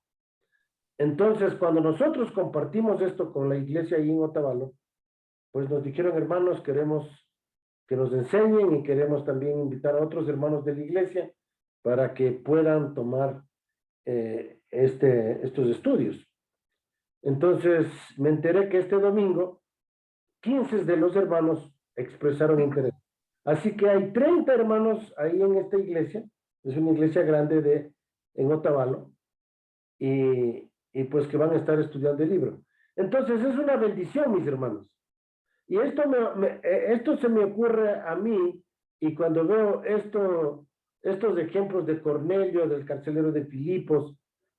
Entonces, cuando nosotros compartimos esto con la iglesia ahí en Otavalo, pues nos dijeron, hermanos, queremos que nos enseñen y queremos también invitar a otros hermanos de la iglesia para que puedan tomar estos estudios. Entonces, me enteré que este domingo 15 de los hermanos expresaron interés. Así que hay 30 hermanos ahí en esta iglesia. Es una iglesia grande en Otavalo. Y pues que van a estar estudiando el libro. Entonces, es una bendición, mis hermanos. Y esto se me ocurre a mí, y cuando veo estos ejemplos de Cornelio, del carcelero de Filipos,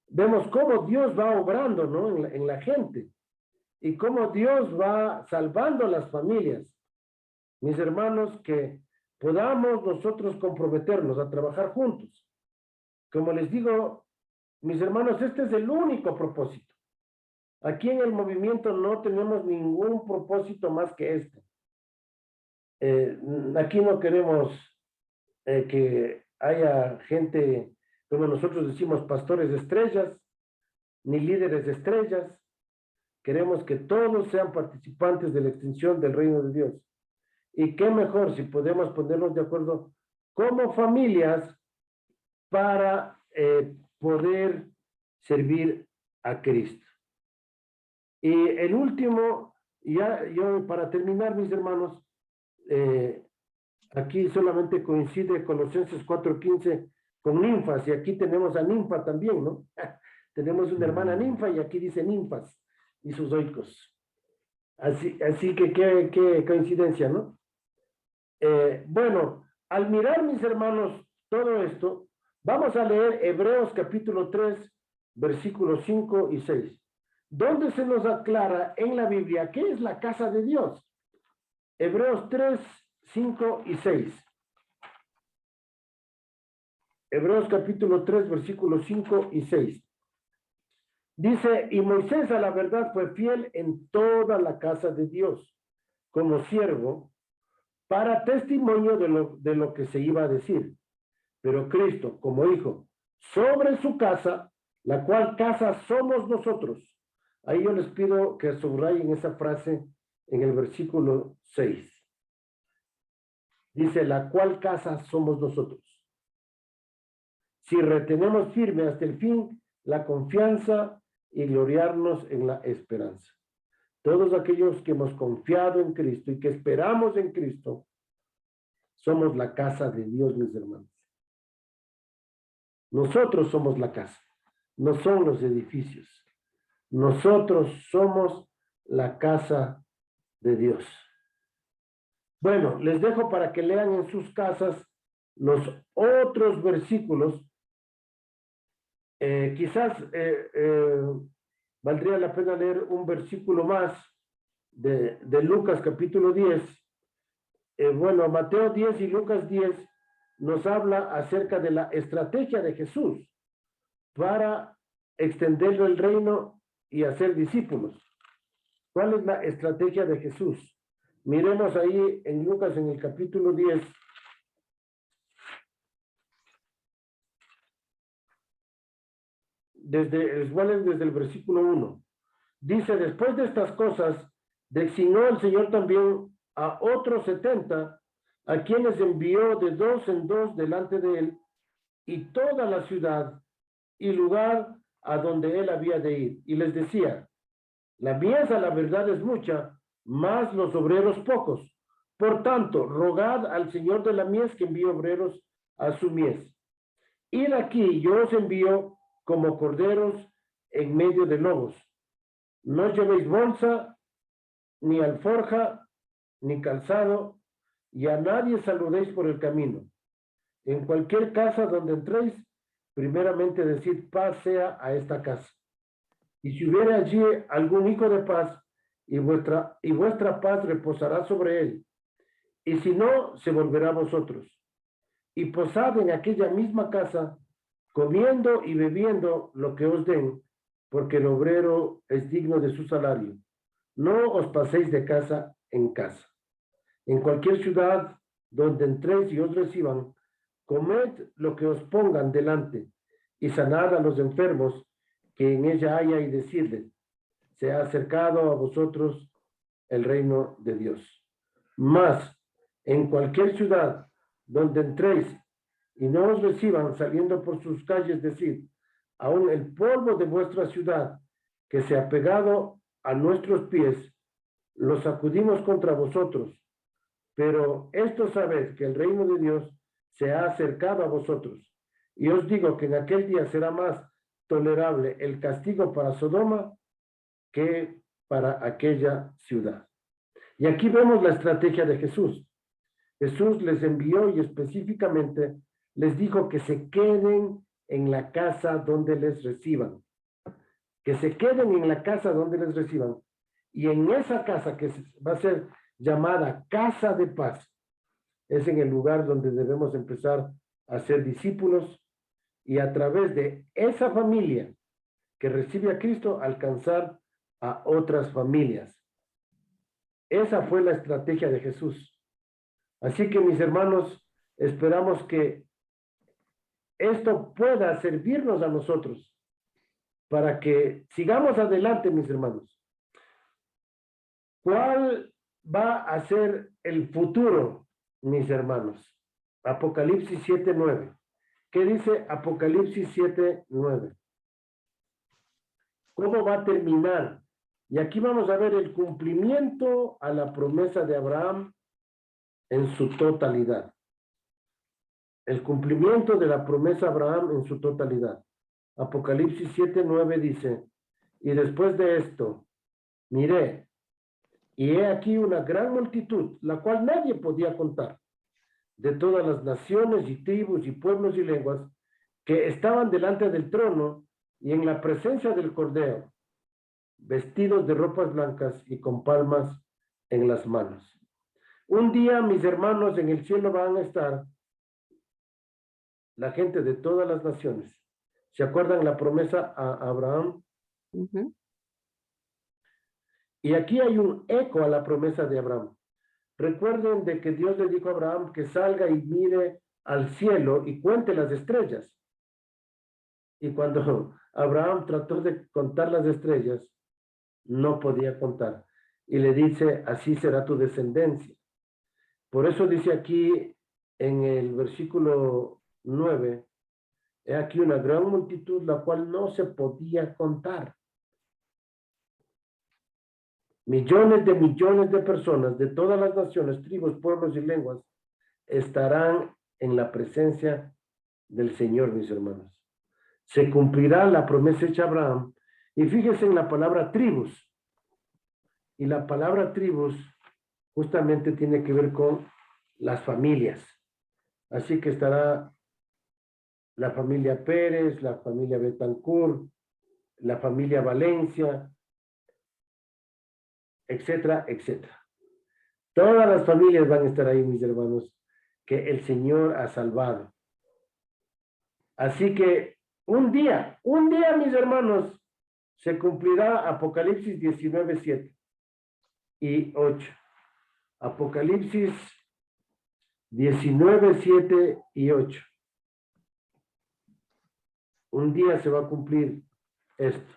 vemos cómo Dios va obrando, ¿no? en la gente, y cómo Dios va salvando a las familias. Mis hermanos, que podamos nosotros comprometernos a trabajar juntos. Como les digo, mis hermanos, este es el único propósito. Aquí en el movimiento no tenemos ningún propósito más que este. Aquí no queremos que haya gente, como nosotros decimos, pastores de estrellas, ni líderes de estrellas. Queremos que todos sean participantes de la extensión del reino de Dios. Y qué mejor si podemos ponernos de acuerdo como familias para poder servir a Cristo. Y el último, yo para terminar, mis hermanos, Aquí solamente coincide Colosenses 4:15 con ninfas, y aquí tenemos a ninfa también, ¿no? Tenemos una hermana ninfa y aquí dice ninfas y sus oicos. Así que qué coincidencia, ¿no? Bueno, al mirar, mis hermanos, todo esto, vamos a leer Hebreos capítulo 3, versículos 5 y 6, donde se nos aclara en la Biblia qué es la casa de Dios. Hebreos 3, 5 y 6. Hebreos capítulo 3, versículos 5 y 6. Dice, y Moisés a la verdad fue fiel en toda la casa de Dios, como siervo, para testimonio de lo que se iba a decir. Pero Cristo, como hijo, sobre su casa, la cual casa somos nosotros. Ahí yo les pido que subrayen esa frase en el versículo 6. Dice, la cual casa somos nosotros. Si retenemos firme hasta el fin la confianza y gloriarnos en la esperanza. Todos aquellos que hemos confiado en Cristo y que esperamos en Cristo, somos la casa de Dios, mis hermanos. Nosotros somos la casa, no son los edificios. Nosotros somos la casa de Dios. Bueno, les dejo para que lean en sus casas los otros versículos. Quizás valdría la pena leer un versículo más de Lucas capítulo 10. Bueno, Mateo 10 y Lucas 10 nos habla acerca de la estrategia de Jesús para extender el reino y hacer discípulos. ¿Cuál es la estrategia de Jesús? Miremos ahí en Lucas en el capítulo 10. Desde el versículo 1. Dice, después de estas cosas, designó el Señor también a otros 70, a quienes envió de 2 en 2 delante de él, y toda la ciudad y lugar a donde él había de ir. Y les decía, la mies a la verdad es mucha, mas los obreros pocos. Por tanto, rogad al Señor de la mies que envíe obreros a su mies. Id aquí, yo os envío como corderos en medio de lobos. No llevéis bolsa, ni alforja, ni calzado, y a nadie saludéis por el camino. En cualquier casa donde entréis, primeramente decid, paz sea a esta casa. Y si hubiera allí algún hijo de paz, y vuestra paz reposará sobre él. Y si no, se volverá a vosotros. Y posad en aquella misma casa, comiendo y bebiendo lo que os den, porque el obrero es digno de su salario. No os paséis de casa en casa. En cualquier ciudad donde entréis y os reciban, comed lo que os pongan delante, y sanad a los enfermos que en ella haya, y decirles, se ha acercado a vosotros el reino de Dios. Mas, en cualquier ciudad donde entréis y no os reciban, saliendo por sus calles, decid, aún el polvo de vuestra ciudad que se ha pegado a nuestros pies, lo sacudimos contra vosotros. Pero esto sabed que el reino de Dios se ha acercado a vosotros. Y os digo que en aquel día será más tolerable el castigo para Sodoma que para aquella ciudad. Y aquí vemos la estrategia de Jesús. Jesús les envió y específicamente les dijo que se queden en la casa donde les reciban. Que se queden en la casa donde les reciban. Y en esa casa que va a ser llamada casa de paz, es en el lugar donde debemos empezar a ser discípulos y a través de esa familia que recibe a Cristo alcanzar a otras familias. Esa fue la estrategia de Jesús. Así que, mis hermanos, esperamos que esto pueda servirnos a nosotros para que sigamos adelante, mis hermanos. ¿Cuál va a ser el futuro, mis hermanos? Apocalipsis 7:9. ¿Qué dice Apocalipsis 7:9? ¿Cómo va a terminar? Y aquí vamos a ver el cumplimiento a la promesa de Abraham en su totalidad. El cumplimiento de la promesa a Abraham en su totalidad. Apocalipsis 7:9 dice, y después de esto, miré, y he aquí una gran multitud, la cual nadie podía contar, de todas las naciones y tribus y pueblos y lenguas, que estaban delante del trono y en la presencia del Cordero, vestidos de ropas blancas y con palmas en las manos. Un día, mis hermanos, en el cielo van a estar la gente de todas las naciones. ¿Se acuerdan la promesa a Abraham? Ujú. Y aquí hay un eco a la promesa de Abraham. Recuerden de que Dios le dijo a Abraham que salga y mire al cielo y cuente las estrellas. Y cuando Abraham trató de contar las estrellas, no podía contar. Y le dice, así será tu descendencia. Por eso dice aquí en el versículo 9, he aquí una gran multitud, la cual no se podía contar. Millones de personas de todas las naciones, tribus, pueblos y lenguas estarán en la presencia del Señor, mis hermanos. Se cumplirá la promesa hecha a Abraham. Y fíjense en la palabra tribus. Y la palabra tribus justamente tiene que ver con las familias. Así que estará la familia Pérez, la familia Betancourt, la familia Valencia, etcétera, etcétera. Todas las familias van a estar ahí, mis hermanos, que el Señor ha salvado. Así que un día, mis hermanos, se cumplirá Apocalipsis 19:7 y 8. Apocalipsis 19:7 y 8. Un día se va a cumplir esto.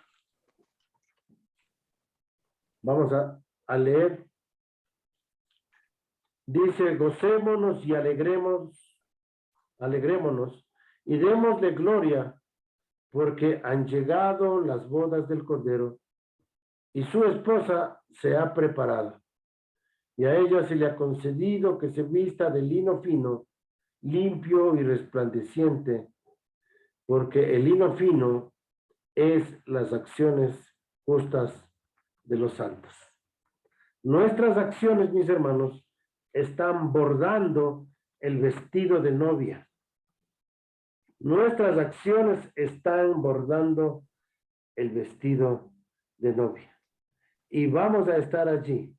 Vamos a leer. Dice, gocémonos y alegrémonos y démosle gloria, porque han llegado las bodas del Cordero y su esposa se ha preparado. Y a ella se le ha concedido que se vista de lino fino, limpio y resplandeciente, porque el lino fino es las acciones justas de los santos. Nuestras acciones, mis hermanos, están bordando el vestido de novia. Nuestras acciones están bordando el vestido de novia. Y vamos a estar allí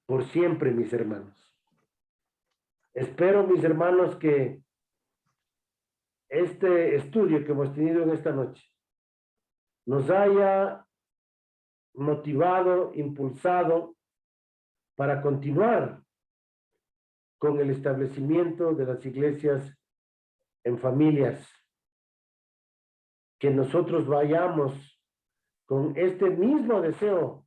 por siempre, mis hermanos. Espero, mis hermanos, que este estudio que hemos tenido en esta noche nos haya motivado, impulsado para continuar con el establecimiento de las iglesias en familias, que nosotros vayamos con este mismo deseo,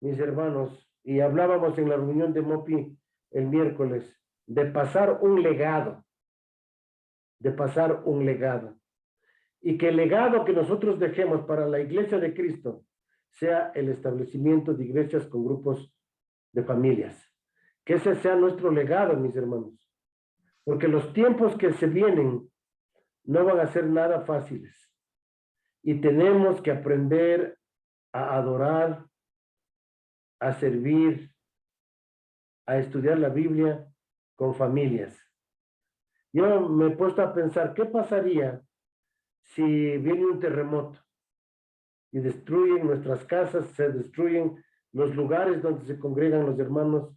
mis hermanos, y hablábamos en la reunión de MOPI el miércoles, de pasar un legado, y que el legado que nosotros dejemos para la iglesia de Cristo sea el establecimiento de iglesias con grupos de familias, que ese sea nuestro legado, mis hermanos, porque los tiempos que se vienen no van a ser nada fáciles. Y tenemos que aprender a adorar, a servir, a estudiar la Biblia con familias. Yo me he puesto a pensar, ¿qué pasaría si viene un terremoto y destruyen nuestras casas, se destruyen los lugares donde se congregan los hermanos?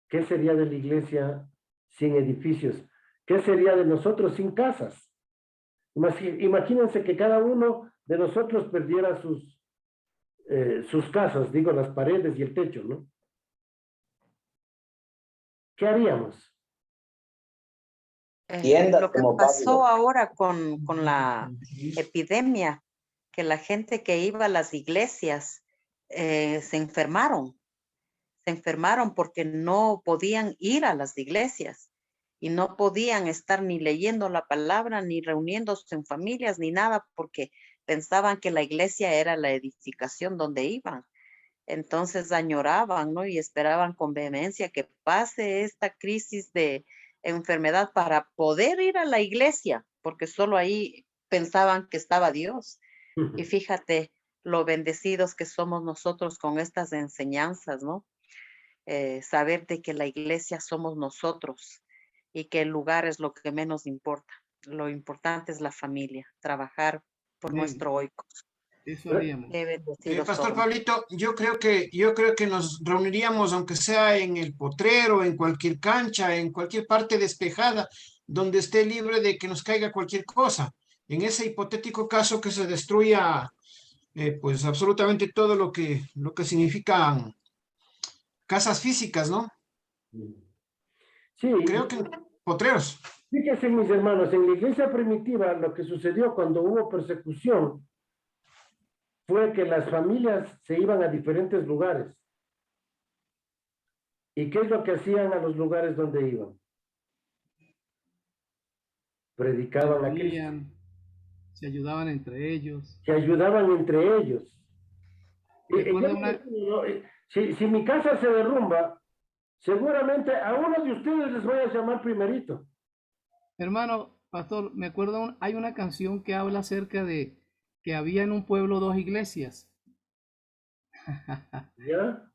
¿Qué sería de la iglesia sin edificios? ¿Qué sería de nosotros sin casas? Imagínense que cada uno de nosotros perdiera sus casas, digo, las paredes y el techo, ¿no? ¿Qué haríamos? Tiendas Lo que como pasó Pablo. ahora con la epidemia, que la gente que iba a las iglesias se enfermaron porque no podían ir a las iglesias y no podían estar ni leyendo la palabra, ni reuniéndose en familias, ni nada, porque pensaban que la iglesia era la edificación donde iban. Entonces añoraban, ¿no? Y esperaban con vehemencia que pase esta crisis de enfermedad para poder ir a la iglesia, porque solo ahí pensaban que estaba Dios. Y fíjate lo bendecidos que somos nosotros con estas enseñanzas, ¿no? Saber de que la iglesia somos nosotros y que el lugar es lo que menos importa. Lo importante es la familia, trabajar por Amén. nuestro oikos. Eso haríamos. Qué bendecidos Pastor somos. Pablito, yo creo que nos reuniríamos, aunque sea en el potrero, en cualquier cancha, en cualquier parte despejada, donde esté libre de que nos caiga cualquier cosa. En ese hipotético caso que se destruya, pues absolutamente todo lo que significan casas físicas, ¿no? Sí, Creo que en potreros. fíjense mis hermanos, en la iglesia primitiva lo que sucedió cuando hubo persecución fue que las familias se iban a diferentes lugares. ¿Y qué es lo que hacían a los lugares donde iban? Predicaban a Cristo. Reunían, se ayudaban entre ellos. Se ayudaban entre ellos. Recuerda una- Si mi casa se derrumba, seguramente a uno de ustedes les voy a llamar primerito. Hermano, pastor, me acuerdo, hay una canción que habla acerca de que había en un pueblo 2 iglesias. ¿Ya?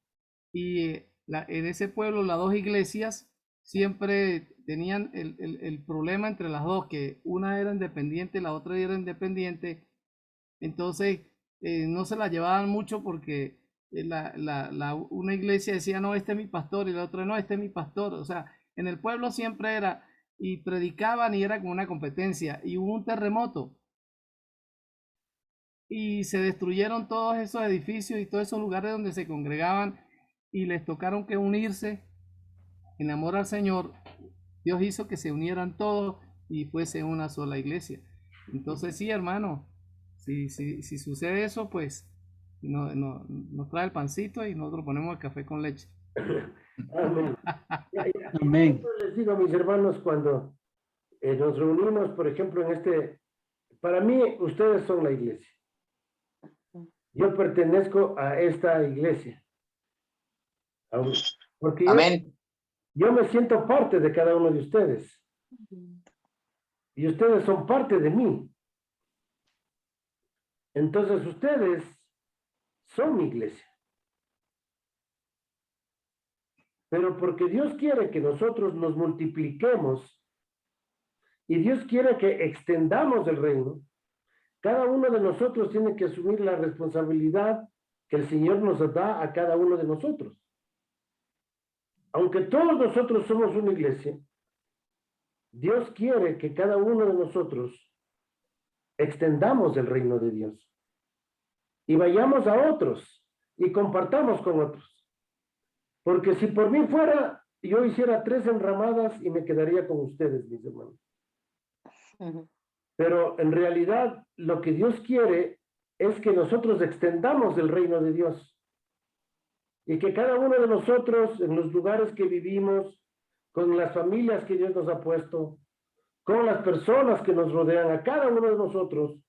Y en ese pueblo las 2 iglesias siempre tenían el problema entre las dos, que una era independiente, la otra era independiente. Entonces no se la llevaban mucho porque una iglesia decía, no, este es mi pastor, y la otra, no, este es mi pastor. O sea, en el pueblo siempre era, y predicaban y era como una competencia. Y hubo un terremoto. Y se destruyeron todos esos edificios y todos esos lugares donde se congregaban y les tocaron que unirse en amor al Señor. Dios hizo que se unieran todos y fuese una sola iglesia. Entonces sí, hermano, si sucede eso, pues nos trae el pancito y nosotros ponemos el café con leche. Amén. Amén. Les digo a mis hermanos cuando nos reunimos, por ejemplo, para mí ustedes son la iglesia. Yo pertenezco a esta iglesia. Porque Amén. yo me siento parte de cada uno de ustedes. Y ustedes son parte de mí. Entonces ustedes son mi iglesia. Pero porque Dios quiere que nosotros nos multipliquemos y Dios quiere que extendamos el reino, cada uno de nosotros tiene que asumir la responsabilidad que el Señor nos da a cada uno de nosotros. Aunque todos nosotros somos una iglesia, Dios quiere que cada uno de nosotros extendamos el reino de Dios y vayamos a otros y compartamos con otros. Porque si por mí fuera, yo hiciera 3 enramadas y me quedaría con ustedes, mis hermanos. Pero en realidad lo que Dios quiere es que nosotros extendamos el reino de Dios y que cada uno de nosotros en los lugares que vivimos, con las familias que Dios nos ha puesto, con las personas que nos rodean, a cada uno de nosotros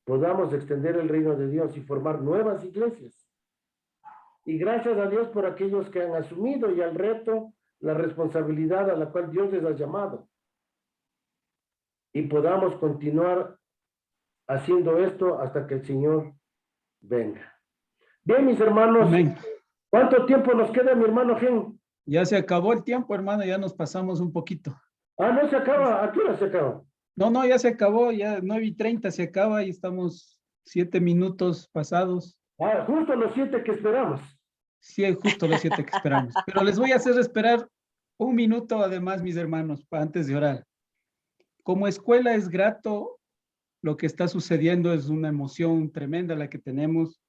podamos extender el reino de Dios y formar nuevas iglesias. Y gracias a Dios por aquellos que han asumido ya el reto, la responsabilidad a la cual Dios les ha llamado. Y podamos continuar haciendo esto hasta que el Señor venga. Bien, mis hermanos, Amén. ¿cuánto tiempo nos queda, mi hermano Gen? Ya se acabó el tiempo, hermano, ya nos pasamos un poquito. Ah, no se acaba. ¿A qué hora se acaba? No, ya se acabó, ya 9:30 se acaba y estamos 7 minutos pasados. Ah, justo los 7 que esperamos. Sí, justo los 7 que esperamos. Pero les voy a hacer esperar 1 minuto además, mis hermanos, antes de orar. Como escuela es grato, lo que está sucediendo es una emoción tremenda la que tenemos.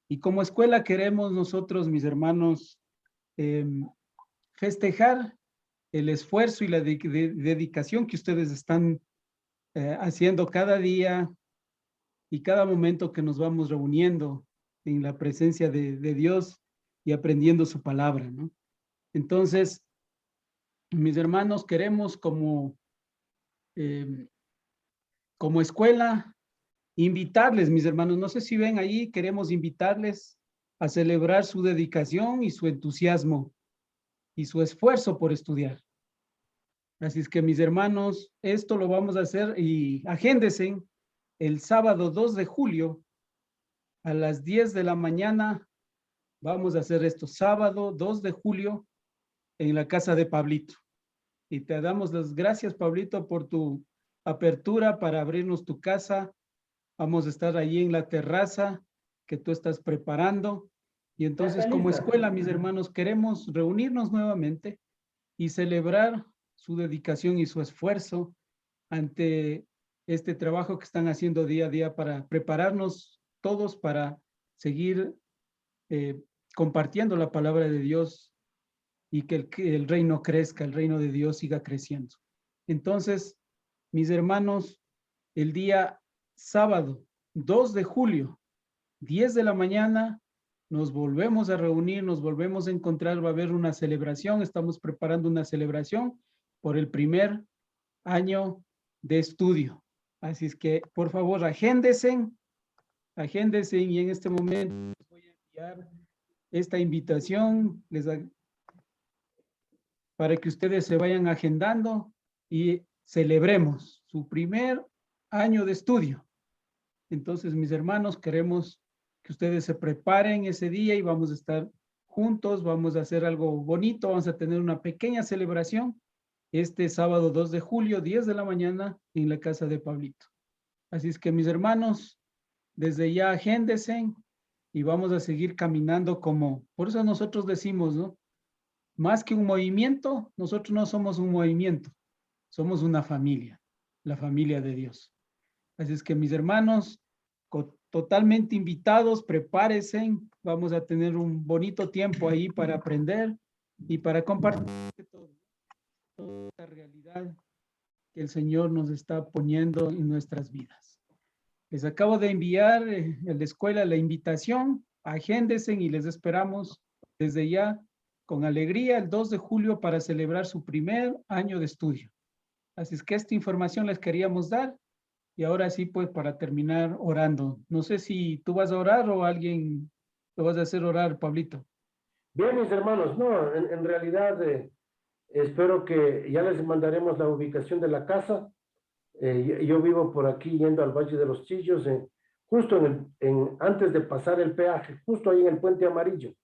Y como escuela queremos nosotros, mis hermanos, festejar el esfuerzo y la dedicación que ustedes están haciendo cada día y cada momento que nos vamos reuniendo en la presencia de Dios y aprendiendo su palabra, ¿no? Entonces, mis hermanos, queremos como escuela invitarles, mis hermanos, no sé si ven ahí, queremos invitarles a celebrar su dedicación y su entusiasmo y su esfuerzo por estudiar. Así es que mis hermanos, esto lo vamos a hacer y agéndense el sábado 2 de julio a las 10 de la mañana. Vamos a hacer esto, sábado 2 de julio en la casa de Pablito. Y te damos las gracias, Pablito, por tu apertura para abrirnos tu casa. Vamos a estar allí en la terraza que tú estás preparando. Y entonces, como escuela, mis hermanos, queremos reunirnos nuevamente y celebrar su dedicación y su esfuerzo ante este trabajo que están haciendo día a día para prepararnos todos para seguir compartiendo la palabra de Dios y que el reino crezca, el reino de Dios siga creciendo. Entonces, mis hermanos, el día sábado 2 de julio, 10 de la mañana, nos volvemos a reunir, nos volvemos a encontrar, va a haber una celebración, estamos preparando una celebración por el primer año de estudio. Así es que, por favor, agéndense y en este momento voy a enviar esta invitación para que ustedes se vayan agendando y celebremos su primer año de estudio. Entonces, mis hermanos, queremos que ustedes se preparen ese día y vamos a estar juntos, vamos a hacer algo bonito, vamos a tener una pequeña celebración este sábado 2 de julio, 10 de la mañana, en la casa de Pablito. Así es que, mis hermanos, desde ya agéndense y vamos a seguir caminando como, por eso nosotros decimos, ¿no? Más que un movimiento, nosotros no somos un movimiento, somos una familia, la familia de Dios. Así es que, mis hermanos, totalmente invitados, prepárense, vamos a tener un bonito tiempo ahí para aprender y para compartir toda la realidad que el Señor nos está poniendo en nuestras vidas. Les acabo de enviar a la escuela la invitación, agéndense y les esperamos desde ya con alegría el 2 de julio para celebrar su primer año de estudio. Así es que esta información les queríamos dar. Y ahora sí, pues, para terminar orando. No sé si tú vas a orar o alguien lo vas a hacer orar, Pablito. Bien, mis hermanos, no, en realidad espero que ya les mandaremos la ubicación de la casa. Yo vivo por aquí yendo al Valle de los Chillos, justo antes de pasar el peaje, justo ahí en el Puente Amarillo.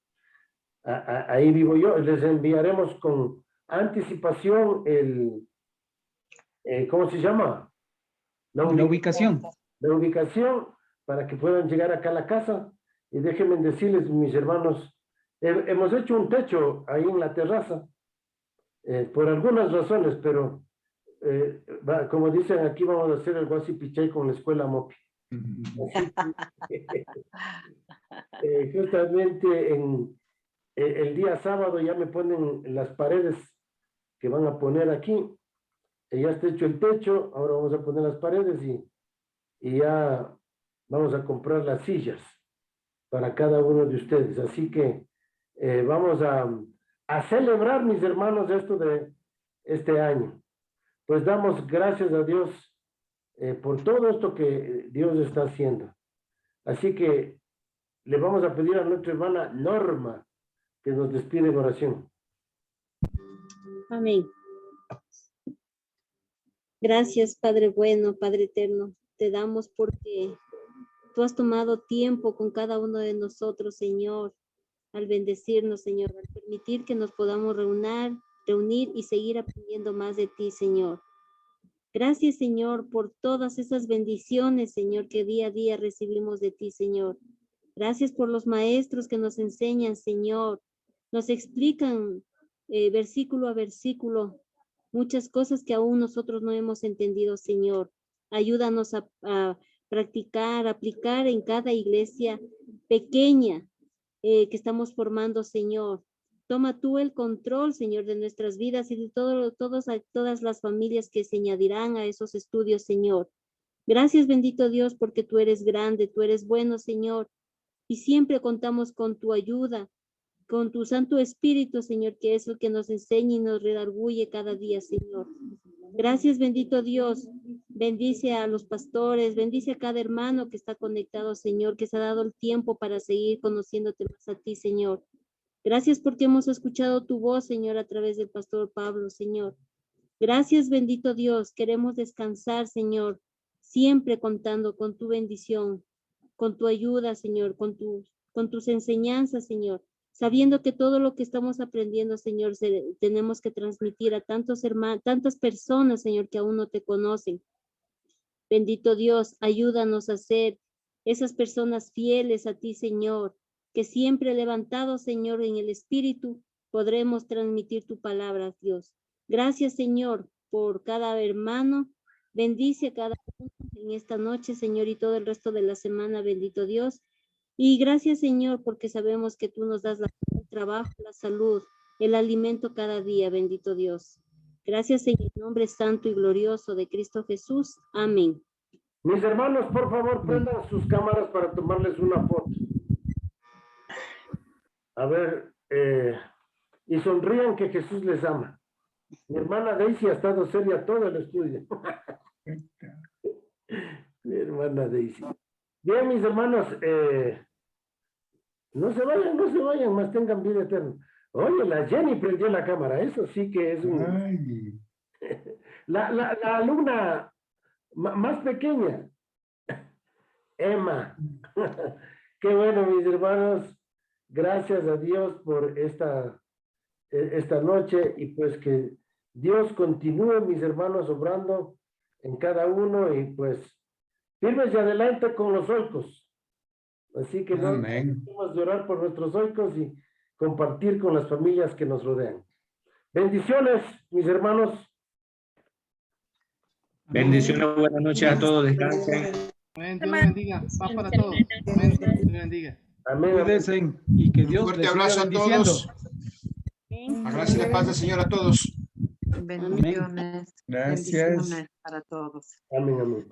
Ahí vivo yo. Les enviaremos con anticipación ¿cómo se llama? La ubicación para que puedan llegar acá a la casa. Y déjenme decirles, mis hermanos, hemos hecho un techo ahí en la terraza por algunas razones, pero como dicen aquí, vamos a hacer el guasipichay con la escuela Mopi. Justamente el día sábado ya me ponen las paredes que van a poner aquí. Ya está hecho el techo, ahora vamos a poner las paredes y ya vamos a comprar las sillas para cada uno de ustedes. Así que vamos a celebrar, mis hermanos, esto de este año. Pues damos gracias a Dios por todo esto que Dios está haciendo. Así que le vamos a pedir a nuestra hermana Norma que nos despide en oración. Amén. Gracias, Padre bueno, Padre eterno. Te damos porque tú has tomado tiempo con cada uno de nosotros, Señor, al bendecirnos, Señor, al permitir que nos podamos reunir y seguir aprendiendo más de ti, Señor. Gracias, Señor, por todas esas bendiciones, Señor, que día a día recibimos de ti, Señor. Gracias por los maestros que nos enseñan, Señor. Nos explican versículo a versículo muchas cosas que aún nosotros no hemos entendido, Señor. Ayúdanos a practicar, aplicar en cada iglesia pequeña que estamos formando, Señor. Toma tú el control, Señor, de nuestras vidas y de todas las familias que se añadirán a esos estudios, Señor. Gracias, bendito Dios, porque tú eres grande, tú eres bueno, Señor, y siempre contamos con tu ayuda, con tu Santo Espíritu, Señor, que es el que nos enseña y nos redarguye cada día, Señor. Gracias, bendito Dios. Bendice a los pastores, bendice a cada hermano que está conectado, Señor, que se ha dado el tiempo para seguir conociéndote más a ti, Señor. Gracias porque hemos escuchado tu voz, Señor, a través del pastor Pablo, Señor. Gracias, bendito Dios. Queremos descansar, Señor, siempre contando con tu bendición, con tu ayuda, Señor, con tus enseñanzas, Señor. Sabiendo que todo lo que estamos aprendiendo, Señor, tenemos que transmitir a tantas personas, Señor, que aún no te conocen. Bendito Dios, ayúdanos a ser esas personas fieles a ti, Señor, que siempre levantados, Señor, en el Espíritu, podremos transmitir tu palabra, Dios. Gracias, Señor, por cada hermano. Bendice a cada uno en esta noche, Señor, y todo el resto de la semana, bendito Dios. Y gracias, Señor, porque sabemos que tú nos das el trabajo, la salud, el alimento cada día, bendito Dios. Gracias en el nombre santo y glorioso de Cristo Jesús. Amén. Mis hermanos, por favor, prendan sus cámaras para tomarles una foto. A ver, y sonrían que Jesús les ama. Mi hermana Daisy ha estado seria todo el estudio. Mi hermana Daisy. Bien, mis hermanos, no se vayan, más tengan vida eterna. Oye, la Jenny prendió la cámara, eso sí que es un... La alumna más pequeña, Emma. Qué bueno, mis hermanos, gracias a Dios por esta noche, y pues que Dios continúe, mis hermanos, obrando en cada uno, y pues firmes y adelante con los oicos. Así que no dejemos de orar por nuestros oicos y compartir con las familias que nos rodean. Bendiciones, mis hermanos. Bendiciones, buenas noches a todos, descansen. Amén, Dios bendiga, paz para todos. Amén, Dios bendiga. Amén. Cuídense y que Dios Un fuerte les siga abrazo a bendiciendo. todos. La gracia y la paz del Señor a todos. Bendiciones. Gracias. Bendiciones para todos. Amén, amén.